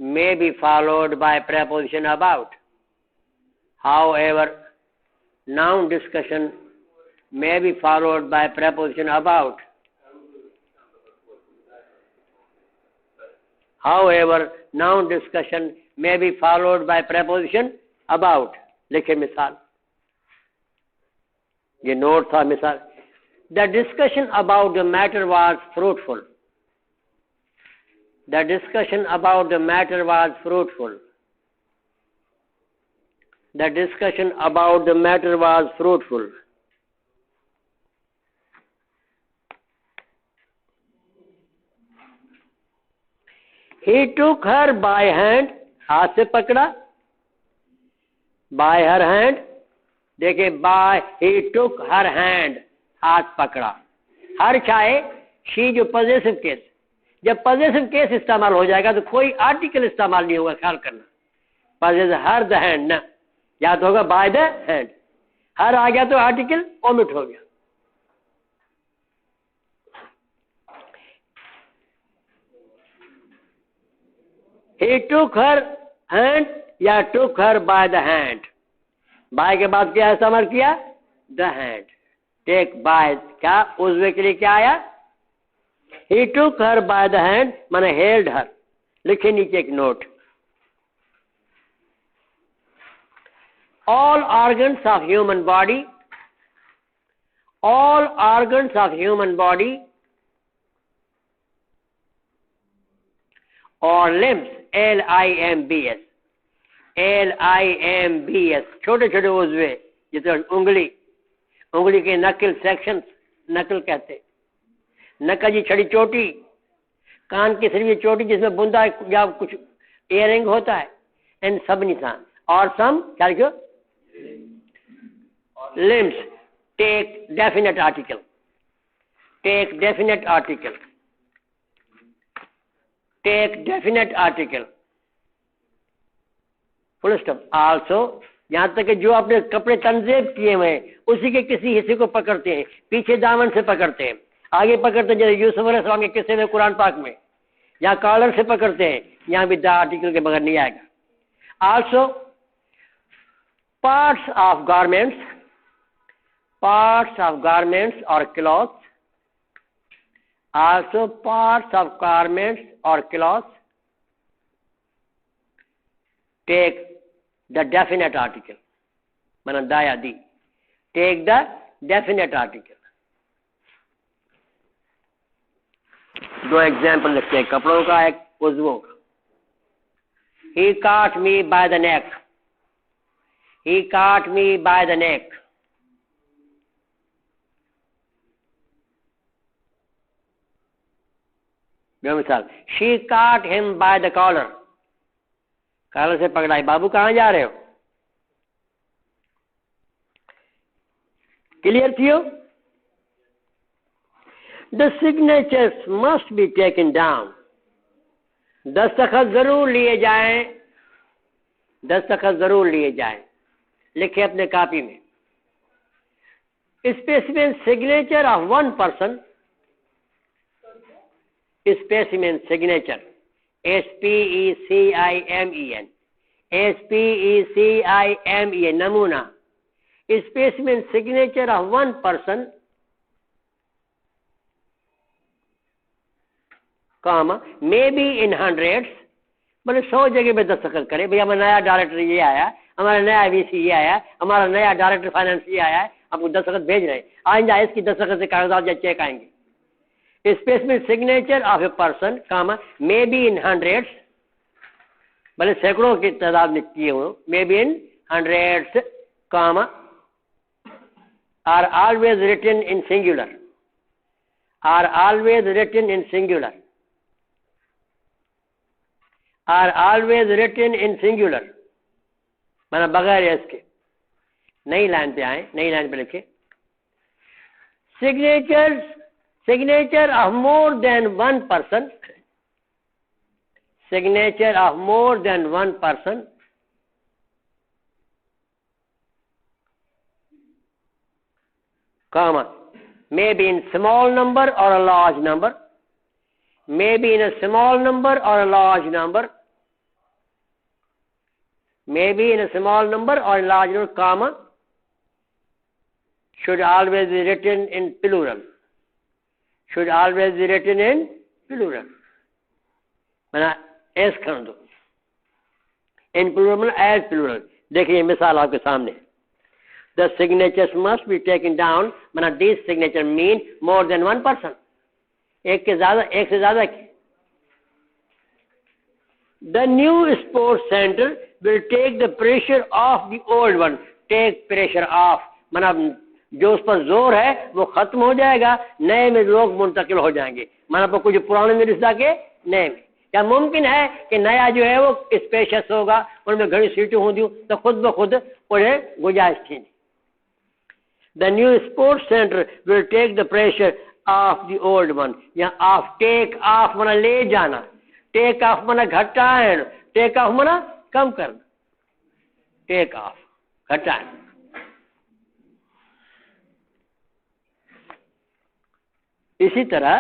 may be followed by preposition about. However, noun discussion may be followed by preposition about. However, noun discussion may be followed by preposition about. लिखे मिसाल, ये note था मिसाल। The discussion about the matter was fruitful. The discussion about the matter was fruitful. The discussion about the matter was fruitful. He took her by hand, हाथ से पकड़ा, by her hand, देखिए by, he took her hand, हाथ पकड़ा। हर चाहे she जो possessive case, जब possessive case इस्तेमाल हो जाएगा तो कोई आर्टिकल इस्तेमाल नहीं होगा, ख्याल करना। पॉजेसिव हर द हैंड ना, या तो होगा बाय द हैंड, हर आ गया तो आर्टिकल ओमिट हो गया। He took her hand या took her by the hand, by के बाद क्या इस्तेमाल किया? the hand. take by क्या उस के लिए क्या आया? He took her by the hand माने held her। लिखे नीचे एक note, all organs of human body, all organs of human body or limbs, L-I-M-B-S, L-I-M-B-S, छोटे छोटे उज़वे, जैसे उंगली, उंगली के नकल सेक्शंस, नकल कहते, नका जी छड़ी चोटी, कान की सिर्फ ये चोटी जिसमें बुंदा या कुछ इयरिंग होता है, इन सब निशान। और सम क्या लिखो? limbs, take definite article, take definite article, take definite article, full stop। also, यहाँ तक कि जो आपने कपड़े तंजेब किए हुए हैं उसी के किसी हिस्से को पकड़ते हैं, पीछे दामन से पकड़ते हैं, आगे पकड़ते हैं, जैसे यूसुफ अलैहिस्सलाम के किस्से में कुरान पाक में, यहाँ कॉलर से पकड़ते हैं, यहाँ भी द आर्टिकल के बगैर नहीं आएगा। also parts of garments, parts of garments or clothes, also parts of garments or clothes take the definite article, माना दाया दी, take the definite article। दो एग्जाम्पल लिखते हैं, कपड़ों का, एक उज़वों का। He caught me by the neck, he caught me by the neck। दो मिसाल, she caught him by the collar, collar से पकड़ाई। बाबू कहाँ जा रहे हो? क्लियर थियो? The signatures must be taken down, दस्तखत जरूर लिए जाएं, दस्तखत जरूर लिए जाएं। लिखे अपने कॉपी में, specimen signature of one person, specimen signature, SPECIMEN, SPECIMEN, namuna, specimen signature of one person, comma, maybe in hundreds, बोले 100 जगह पे दस्तखत करे, भैया हमारा नया डायरेक्टर ये आया, हमारा नया वीसी ये आया, हमारा नया डायरेक्टर फाइनेंस ये आया है, आपको दस्तखत भेज रहे हैं, आइंदा इसकी दस्तखत से कागजात या चेक आएंगे। Specific signature of a person, comma, may be in hundreds, भले सैकड़ों की तादाद में किए हो, may be in hundreds, comma, are always written in singular, are always written in singular, are always written in singular, माना बगैर इसके। नई लाइन पे आए, नई लाइन पे लिखे, signature of more than one person, signature of more than one person, comma, maybe in small number or a large number, maybe in a small number or a large number, maybe in a small number or a large number, comma, should always be written in plural, should always be written in plural, माना S कर दो, in plural माना as plural। देखिए मिसाल आपके सामने, the signatures must be taken down, माना these signatures mean more than one person, एक से ज्यादा की। The new sports center will take the pressure off the old one, take pressure off, माना जो उस पर जोर है वो खत्म हो जाएगा, नए में लोग मुंतकिल हो जाएंगे, माना पर कुछ पुराने में रिश्ता के नए में। क्या मुमकिन है कि नया जो है वो स्पेशियस होगा, उनमें घड़ी सीटें होंगी, तो खुद ब खुद उन्हें गुंजाइश थी। The new sports center will take the pressure off the old one, या off, take off माना ले जाना, take off माना घटाएं, take off माना कम करना, take off घटाएं। इसी तरह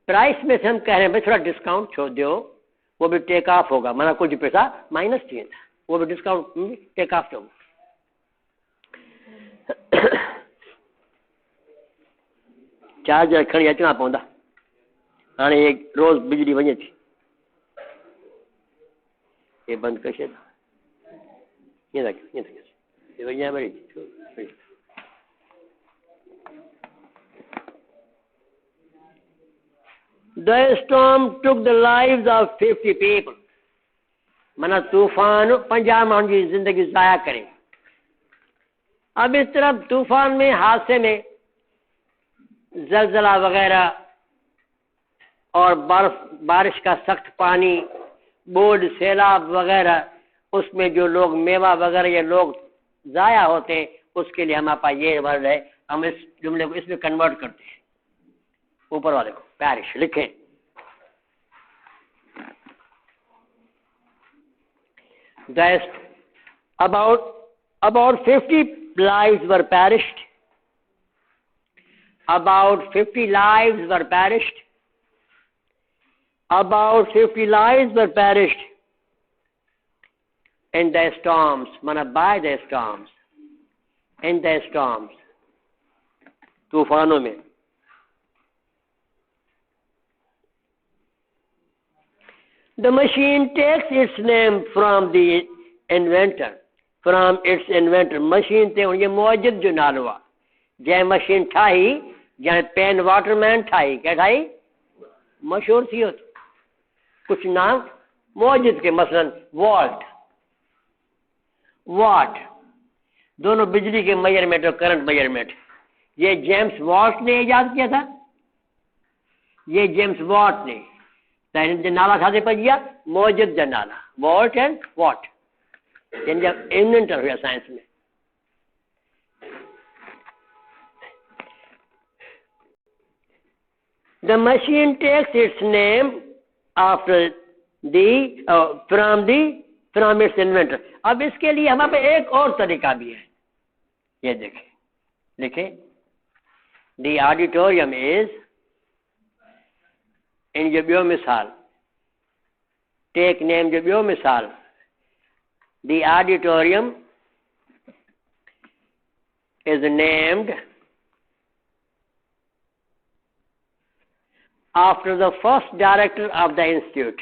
प्राइस में से हम कह रहे हैं भाई थोड़ा डिस्काउंट छोड़ दो, वो भी टेक ऑफ होगा, माना कुछ पैसा माइनस चाहिए था, वो भी डिस्काउंट टेक ऑफ होगा। चार्जर खड़ी अचना पवंदा, हाँ एक रोज बिजली वञे थी, ये बंद कर छॾ, ये वञा worry. The storm took the lives of 50 people, माना तूफान 50 माण्हुनि जी जिंदगी ज़ाया करे। अब इस तरफ तूफान में, हादसे में जलजला वगैरह और बारिश का सख्त पानी, बोर्ड, सैलाब वगैरह, उसमें जो लोग मेवा वगैरह ये लोग ज़ाया होते हैं, उसके लिए हमारे पास ये वर्ड है, हम इस जुमले को इसमें कन्वर्ट करते हैं। ऊपर वाले को पैरिश लिखें, about 50 lives were perished, about 50 lives were perished, about 50 lives were perished in the storms, माना by the storms, in the storms, तूफानों में। The machine takes its name from the inventor, from its inventor। Machine ते ये मौजूद जो नालो आहे, जंहिं machine ठाही, जंहिं पेन वाटरमैन ठाही, क्या ठाही, मशहूर थी हो, कुछ नाम मौजूद के, मसलन वॉल्ट, वाट, दोनों बिजली के मेजरमेंट और करंट मेजरमेंट, ये जेम्स वॉट ने इजाद किया था, ये जेम्स वॉट ने। नाला छा पड़ गया, मौजूद जा नाला, वॉल्ट एंड वॉट, जिन जा इन्वेंटर हुआ साइंस में। The machine takes its name after from its inventor। अब इसके लिए हमारे पास एक और तरीका भी है, ये देखें, लिखे, दी ऑडिटोरियम इज, इन जो ॿियो मिसाल, टेक नेम जो ॿियो मिसाल, दी auditorium is named after the first director of the institute.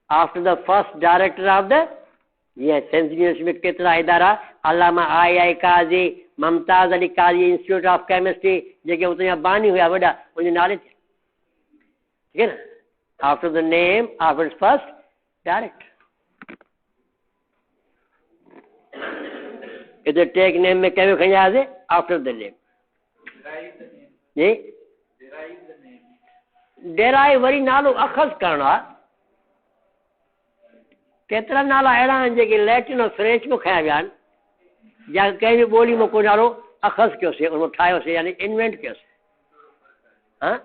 After the first director of the, yes, Sense University में कितना इदारा, अल्लामा आई काजी, मुमताज अली काजी इंस्टीट्यूट ऑफ केमिस्ट्री, जेके उतना बानी हुआ वड़ा, उनके नाले थे, ठीक है ना? After the name of its first director. इधर टेक नेम में क्या खंजा है? After the name. जी डेराइव वरी नालो अखज़ करणो आहे। केतिरा नाला अहिड़ा आहिनि जेके लैटिन और फ्रेंच में खया विया आहिनि, या कंहिं बि ॿोली में को नालो अखज़ कयोसीं, उन ठाहियोसीं, यानी इन्वेंट कयोसीं। हाँ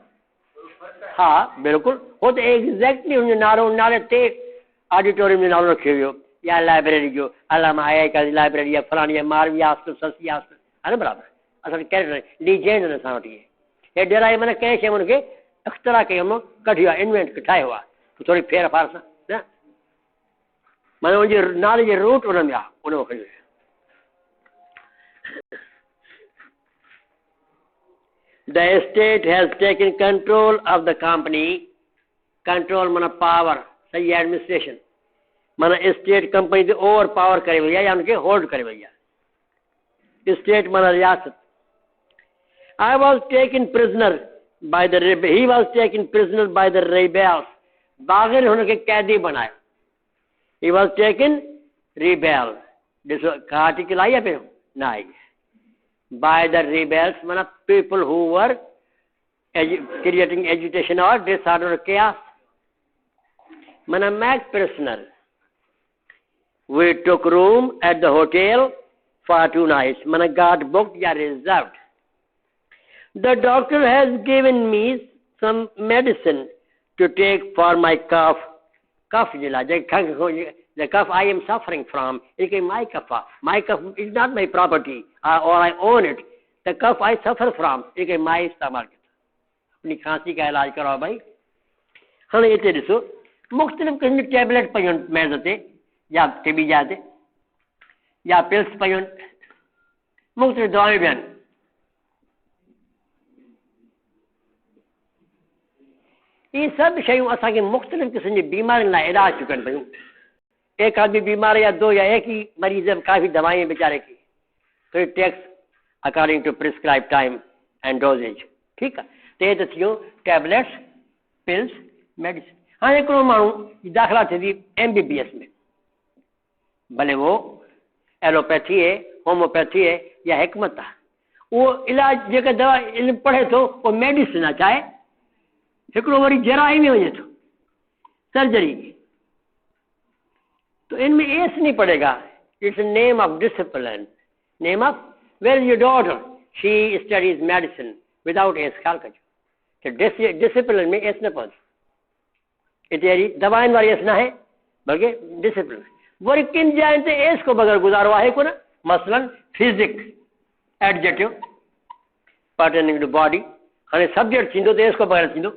हाँ बिल्कुलु, हो त एग्ज़ैक्टली हुनजो नालो, नाले ते ऑडिटोरियम जो नालो रखियो वियो, या लाइब्रेरी जो अल्लामा आई काजी लाइब्रेरी, या फलाणी, या मारवी हॉस्पिटल, ससी हॉस्पिटल, है न बराबरि? असां कैरेक्टर लीजेंड आहिनि असां वटि। इहे डेराई माना कंहिं शइ हुनखे अख़्तरा कयो, कढियो आहे, इन्वेंट ठाहियो आहे, थोरी फेर फार सां न, माना हुनजे नाले जे रूट हुन में आहे, उन खयो। The state has taken control of the company. Control माना पावर, सही एडमिनिस्ट्रेशन, माना स्टेट कंपनी से ओवर पावर करे वही है, या उनके होल्ड करे वही है। स्टेट माना रियासत। I was taken prisoner by the, he was taken prisoner by the rebels. बागिर उनके कैदी बनाया। He was taken rebel. जिसको आर्टिकल आई है पे ना आई। By the rebels माना people who were creating agitation or disorder or chaos. माना make prisoner. We took room at the hotel for 2 nights. माना got booked या reserved. The doctor has given me some medicine to take for my cough. Cough the cough I am suffering from is my cough. My cough is not my property or I own it. The cough I suffer from is my इस्तेमाल अपनी खांसी का इलाज कराओ भाई। हाँ ये तो देखो मुख्तलिफ किस्म की टैबलेट पयों मेज़ ते या टीबी जाते या पिल्स पयों मुख्तलिफ दवाएं भी आन। ये सब शयूं असां के मुख्तलिफ किस्म की बीमारियों लाइ इलाज चुकन पयूं। एक आदमी बीमार या दो या एक ही मरीज है, काफ़ी दवाएं बेचारे की, तो it takes according to prescribe time and doses. ठीक है, तो ये तो थियो टैबलेट्स, पिल्स, मेडिसिन। हाँ हिकिड़ो माण्हू दाख़िला थी MBBS में, भले वो एलोपैथी है, होम्योपैथी है या हिकमत आहे, वो इलाज जेका दवा इल्म पढ़े थो वो मेडिसिन आहे। चाहे हिकिड़ो वरी जराही में वञे थो, सर्जरी, तो इनमें एस नहीं पड़ेगा। It's name of discipline, name of where your daughter she studies medicine without S. ख्याल कजो कि डिसिप्लिन में एस न पवंदी, इतनी दवाइन वारी एस ना है, बल्कि डिसिप्लिन। वरी किन जाइन ते एस को बगैर गुजारो आहे कोन, मसलन physics adjective pertaining to body, हाणे सब्जेक्ट थींदो त एस को बगैर थींदो,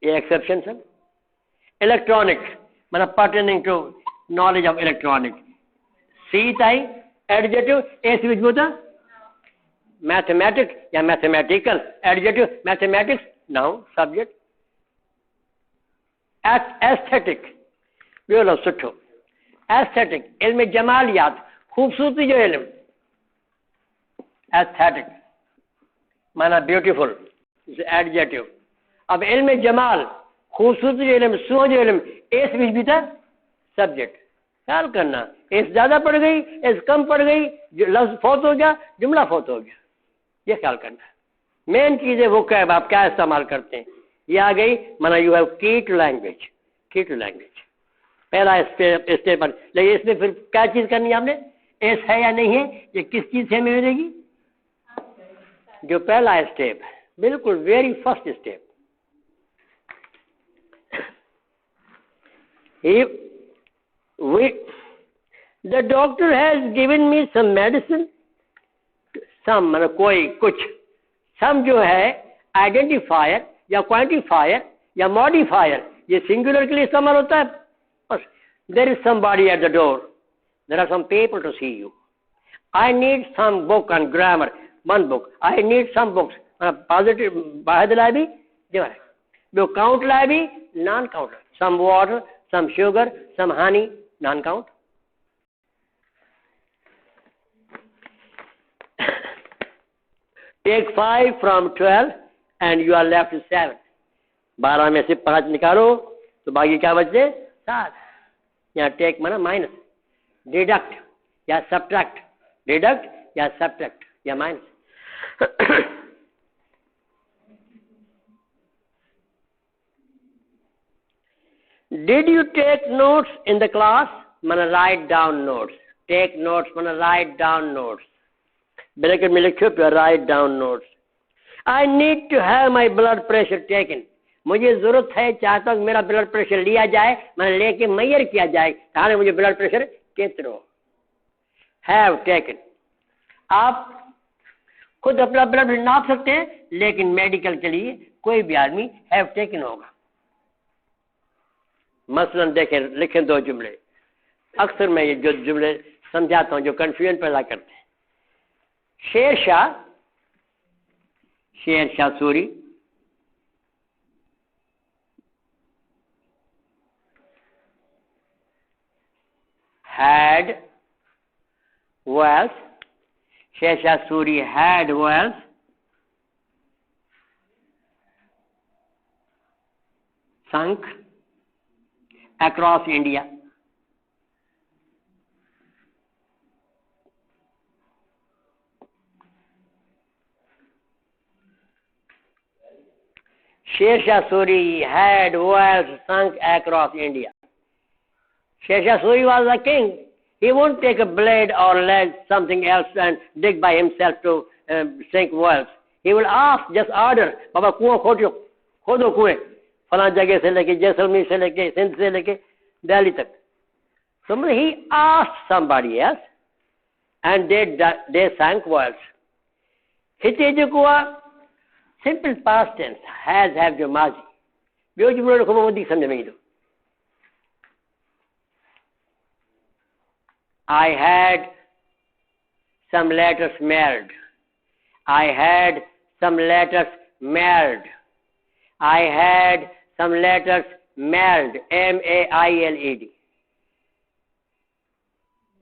ये एक्सेप्शन है। इलेक्ट्रॉनिक माना pertaining to knowledge of electronic, सी ताई एडजेक्टिव एस विझबो त मैथमेटिक्स या mathematical, adjective mathematics, noun subject. Aesthetic ॿियो लफ़्ज़ सुठो, एस्थेटिक इल्म जमालियात, खूबसूरती जो इल्म, एस्थेटिक माना ब्यूटीफुल, एडजेक्टिव। अब इल्म जमाल, खूबसूरती जो इल्म, सूह जो इल्म, एस बीच भी था सब्जेक्ट। ख्याल करना, एस ज़्यादा पड़ गई, एस कम पड़ गई, लफ्ज़ फौत हो गया, जुमला फौत हो गया, ये ख्याल करना। मेन चीज़ है वो क्या, आप क्या इस्तेमाल करते हैं, ये आ गई। माना यू हैव की टू लैंग्वेज, की टू लैंग्वेज पहला स्टेप। लेकिन इसमें फिर क्या चीज़ करनी है आपने, एस है या नहीं है, ये किस चीज़ से मिलेगी, जो पहला स्टेप है, बिल्कुल very first step. The doctor has given me some medicine सम मतलब कोई कुछ, सम जो है आइडेंटिफायर या क्वांटिफायर या मॉडिफायर, ये सिंगुलर के लिए इस्तेमाल होता है बस। There is somebody at the door, there are some people to see you, I need some book on grammar, one book, I need some books positive बाहर लाए भी जो है, ॿियो काउंट लाइ बि non count, some water, some sugar, some honey, non count. Take 5 from 12 and you are left with 7, 12 में से 5 निकालो तो बाकी क्या बचे 7। यहाँ टेक माना माइनस, डिडक्ट या सब्ट्रैक्ट, डिडक्ट या सब्ट्रैक्ट या minus. Did you take notes in the class? माना write down notes, take notes माना write down notes, ब्रैकेट में लिखो पे write down notes। I need to have my blood pressure taken, मुझे जरूरत है, चाहता हूँ मेरा ब्लड प्रेशर लिया जाए, मैंने लेके मैयर किया जाए, ताकि मुझे ब्लड प्रेशर केतरो। हैव टेकन, आप खुद अपना ब्लड प्रेशर नाप सकते हैं, लेकिन मेडिकल के लिए कोई भी आदमी हैव टेकन होगा। मसलन देखें, लिखें 2 जुमले, अक्सर मैं ये जो जुमले समझाता हूँ जो कंफ्यूजन पैदा करते हैं। Sher Shah Suri had wealth, Sher Shah Suri had wealth, sunk across India, Sher Shah Suri had wealth sunk across India. Sher Shah Suri was a king. He won't take a blade or lead something else and dig by himself to sink wealth. He will ask, just order, Baba कुआं खोदो कुएं, फलां जगह से लेके जैसलमेर से लेके सिंध से लेके दिल्ली तक। So he asked somebody else and they sank wells. हिते जेको आहे simple past tense, has have जो माज़ी, ॿियो जुमिलो रखो वधीक सम्झ में ईंदो। I had some letters mailed. I had some letters mailed. I had some letters mailed. M-A-I-L-E-D.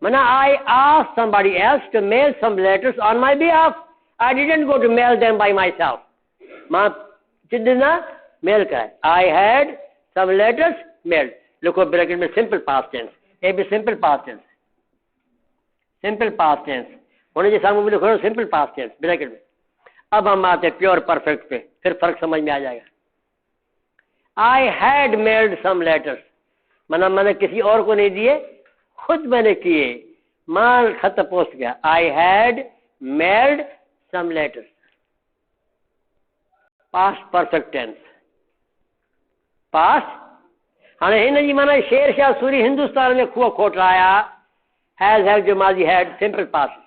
Mana, I asked somebody else to mail some letters on my behalf. I didn't go to mail them by myself. मां जितना mail कराए। I had some letters mailed. लिखो bracket में simple past tense, ये भी simple past tense, simple past tense होने के सामने लिखो सिंपल पास्ट टेंस ब्रैकेट में। अब हम आते प्योर परफेक्ट पे, फिर फर्क समझ में आ जाएगा। I had mailed some letters, माना मैंने किसी और को नहीं दिए, खुद मैंने किए, माल खत पोस्ट किया। I had mailed some letters. Past perfect tense, past. हाणे हिन जी माना शेर शाह सूरी हिंदुस्तान में खूह खोटराया, हैज़ हैव जो माज़ी had simple past.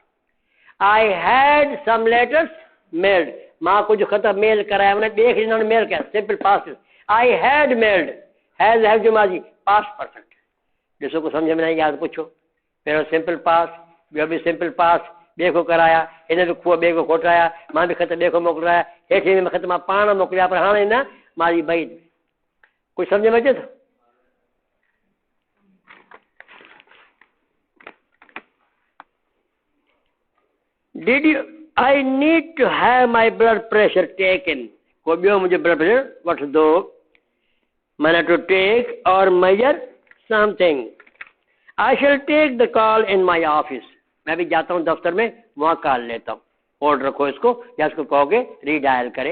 I had some letters mailed, मां कुछ खत मेल कराया, उन्हें ॿिए खे इन्होंने मेल कया, simple past. I had meld, has have जो माज़ी पास्ट परफेक्ट। ॾिसो को सम्झ में न आई पुछो, पहिरियों सिंपल पास्ट, ॿियो बि सिंपल पास्ट, ॿिए को कराया, हिन बि खूह ॿिए को खोटाया, मां बि ख़त ॿिए को मोकिलिया, हेठि में ख़त मां पाण मोकिलिया, पर हाणे न मां भई कुझु सम्झ में अचे थो? Did you? I need to have my blood pressure taken. को ॿियो मुंहिंजो ब्लड प्रेशर वठंदो, माना टू टेक और measure something. I shall take the call in my office. मैं भी जाता हूँ दफ्तर में, वहाँ कॉल लेता हूँ। होल्ड रखो इसको, या इसको कहोगे रीडायल करे,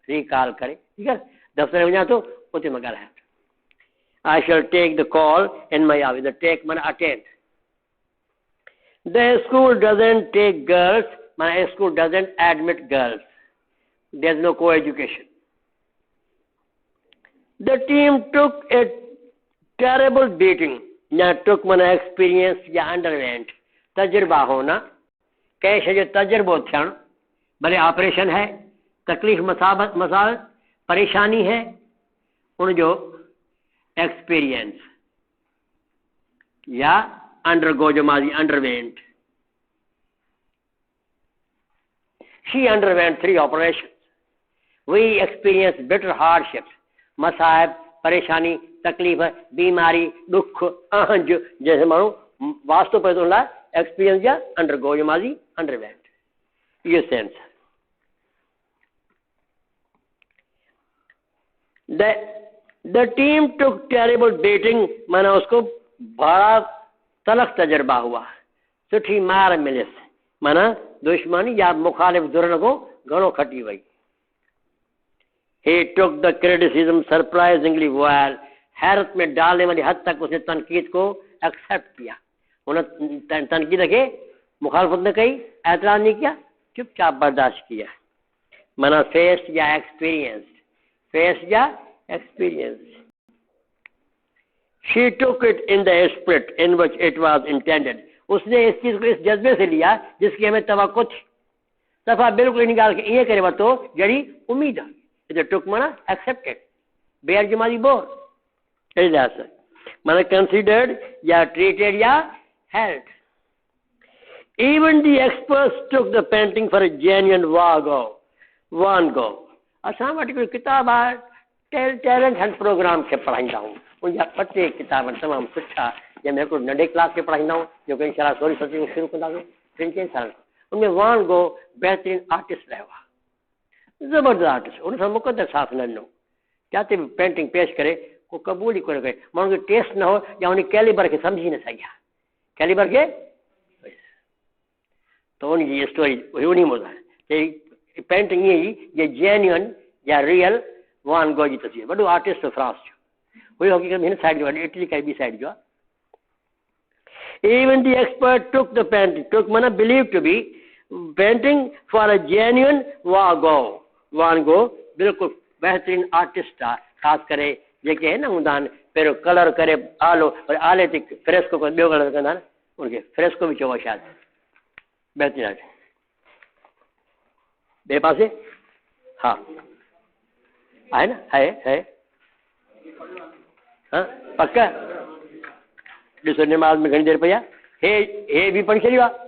रिकॉल करे, ठीक है। दफ्तर में जाता हूँ, उतने में ॻाल्हायां। I shall take the call in my office. The take माना attend. The school doesn't take girls, माना school doesn't admit girls. There's no co-education. The team took a terrible beating. या took माना experience या underwent, तजुर्बा होना, कंहिं शइ जो तजुर्बो थियणु, भले ऑपरेशन है, तकलीफ, मसाल, परेशानी है, उन जो एक्सपीरियंस या अंडरगो जो माजी underwent. She underwent 3 operations. We experienced bitter hardships, मसाइब, परेशानी, तकलीफ, बीमारी, दुख, आहंज जैसे मानो वास्तव पर तो एक्सपीरियंस या अंडरगो जो माजी अंडरवेंट, ये sense. The team took terrible beating, माना उसको बड़ा तलख तजर्बा हुआ, सुठी मार मिले, माना दुश्मनी या मुखालिफ दुरन को घणो खटी वही। He took the criticism surprisingly well, हैरत में डालने वाली हद तक उसने तनकीद को एक्सेप्ट किया। उन्होंने तनकीद के मुखालफत ने कही, एतराज नहीं किया, चुपचाप बर्दाश्त किया। माना फेस या एक्सपीरियंस, फेस या experience. She took it in the spirit in which it was intended. उसने इस चीज को इस जज्बे से लिया जिसकी हमें तवक्को थी। सफा बिल्कुल निकाल के ये करे तो जड़ी उम्मीद है। इधर टुक माना एक्सेप्टेड, बेयर जमाली बोर माना कंसिडर्ड या ट्रीटेड या held. Even the experts took the painting for a genuine one go. असां वटि कोई किताब आहे टैलेंट हंट प्रोग्राम खे पढ़ाईंदा हूँ, उनजा 25 किताब तमामु सुठा, जंहिंमें हिकिड़ो नंढे क्लास खे पढ़ाईंदा हूँ जेको इंशाल्लाह 16 शुरू कंदासीं 3 साल। उनमें वान गो बहितरीन आर्टिस्ट रहियो आहे, ज़बरदस्त आर्टिस्ट, उन सां मुक़दर साथ न ॾिनो। जिते बि पेंटिंग पेश करे को क़बूल ई कोन करे, माण्हू खे टेस्ट न हो या उन कैलिबर खे सम्झी न सघिया, कैलिबर खे तो उनजी स्टोरी उन में पेंटिंग ईअं ई ये जेन्युइन या रियल वान गो जी तस्वीर, वॾो आर्टिस्ट फ्रांस जो, हुई हक़ीक़त में हिन साइड जो आहे, इटली का ॿी साइड जो आहे। Even the expert took the painting, took mana believed to be painting for a genuine Van Gogh बिल्कुल बेहतरीन आर्टिस्ट आहे, ख़ासि करे जेके है न हूंदा आहिनि पहिरियों कलर करे आलो पर आले ते फ्रेस्को को ॿियो कलर कंदा आहिनि, उनखे फ्रेस्को बि चइबो आहे शायदि, बेहतरीन आर्टिस्ट। ॿिए पासे हा आहे न, है हाँ पक्का ॾिसो निमाज़ में घणी देर पई आहे, हे बि पढ़ी छॾियो आहे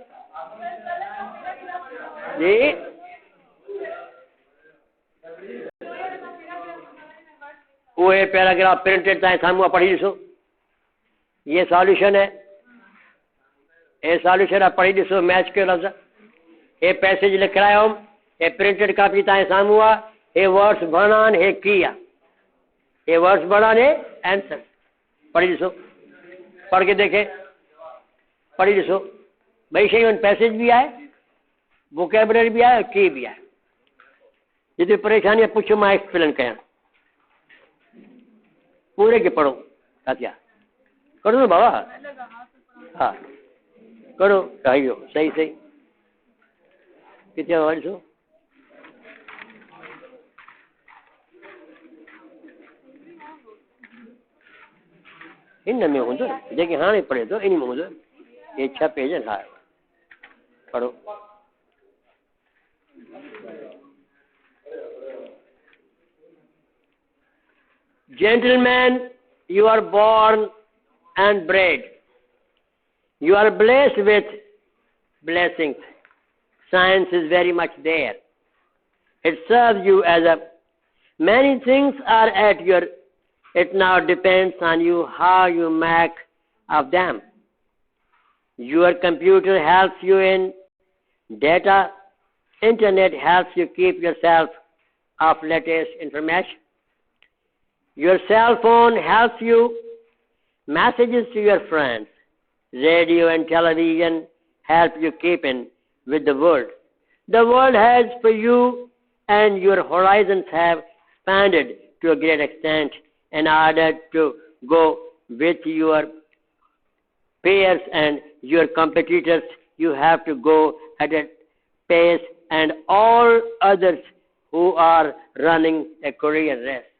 जी। उहे पैराग्राफ प्रिंटेड तव्हांजे साम्हूं पढ़ी ॾिसो, ये सॉल्यूशन है, ये सॉल्यूशन है, पढ़ी ॾिसो मैच कयो लफ़्ज़, हे पैसेज लिखायो, हे प्रिंटेड कॉपी तव्हांजे साम्हूं आहे, हे वर्ड्स भरणा आहिनि, हे की आहे, हे वर्ड्स भरणा आहिनि, हे आंसर पढ़ी ॾिसो, पढ़ के देखे, पढ़ी ॾिसो, ॿई शयूं पैसेज भी आहे, वोकेबुलरी भी आहे, की भी आहे। जिते परेशानी आहे पुछो, मां एक्सप्लेन कयां, पूरे के पढ़ो कातिया करो ना बाबा, हाँ करो, आइयो सही किथे ॾिसो, इन में हूंदो जेके हाणे पढ़े थो इन में हूंदो, ये 6 पेज हा पढ़ो। Gentlemen, you are born and bred. You are blessed with blessings. Science is very much there. It serves you as a many things are at your. It now depends on you how you make of them. Your computer helps you in data. Internet helps you keep yourself of latest information. Your cell phone helps you messages to your friends. Radio and television help you keep in with the world. The world has for you and your horizons have expanded to a great extent. In order to go with your peers and your competitors, you have to go at a pace and all others who are running a career race.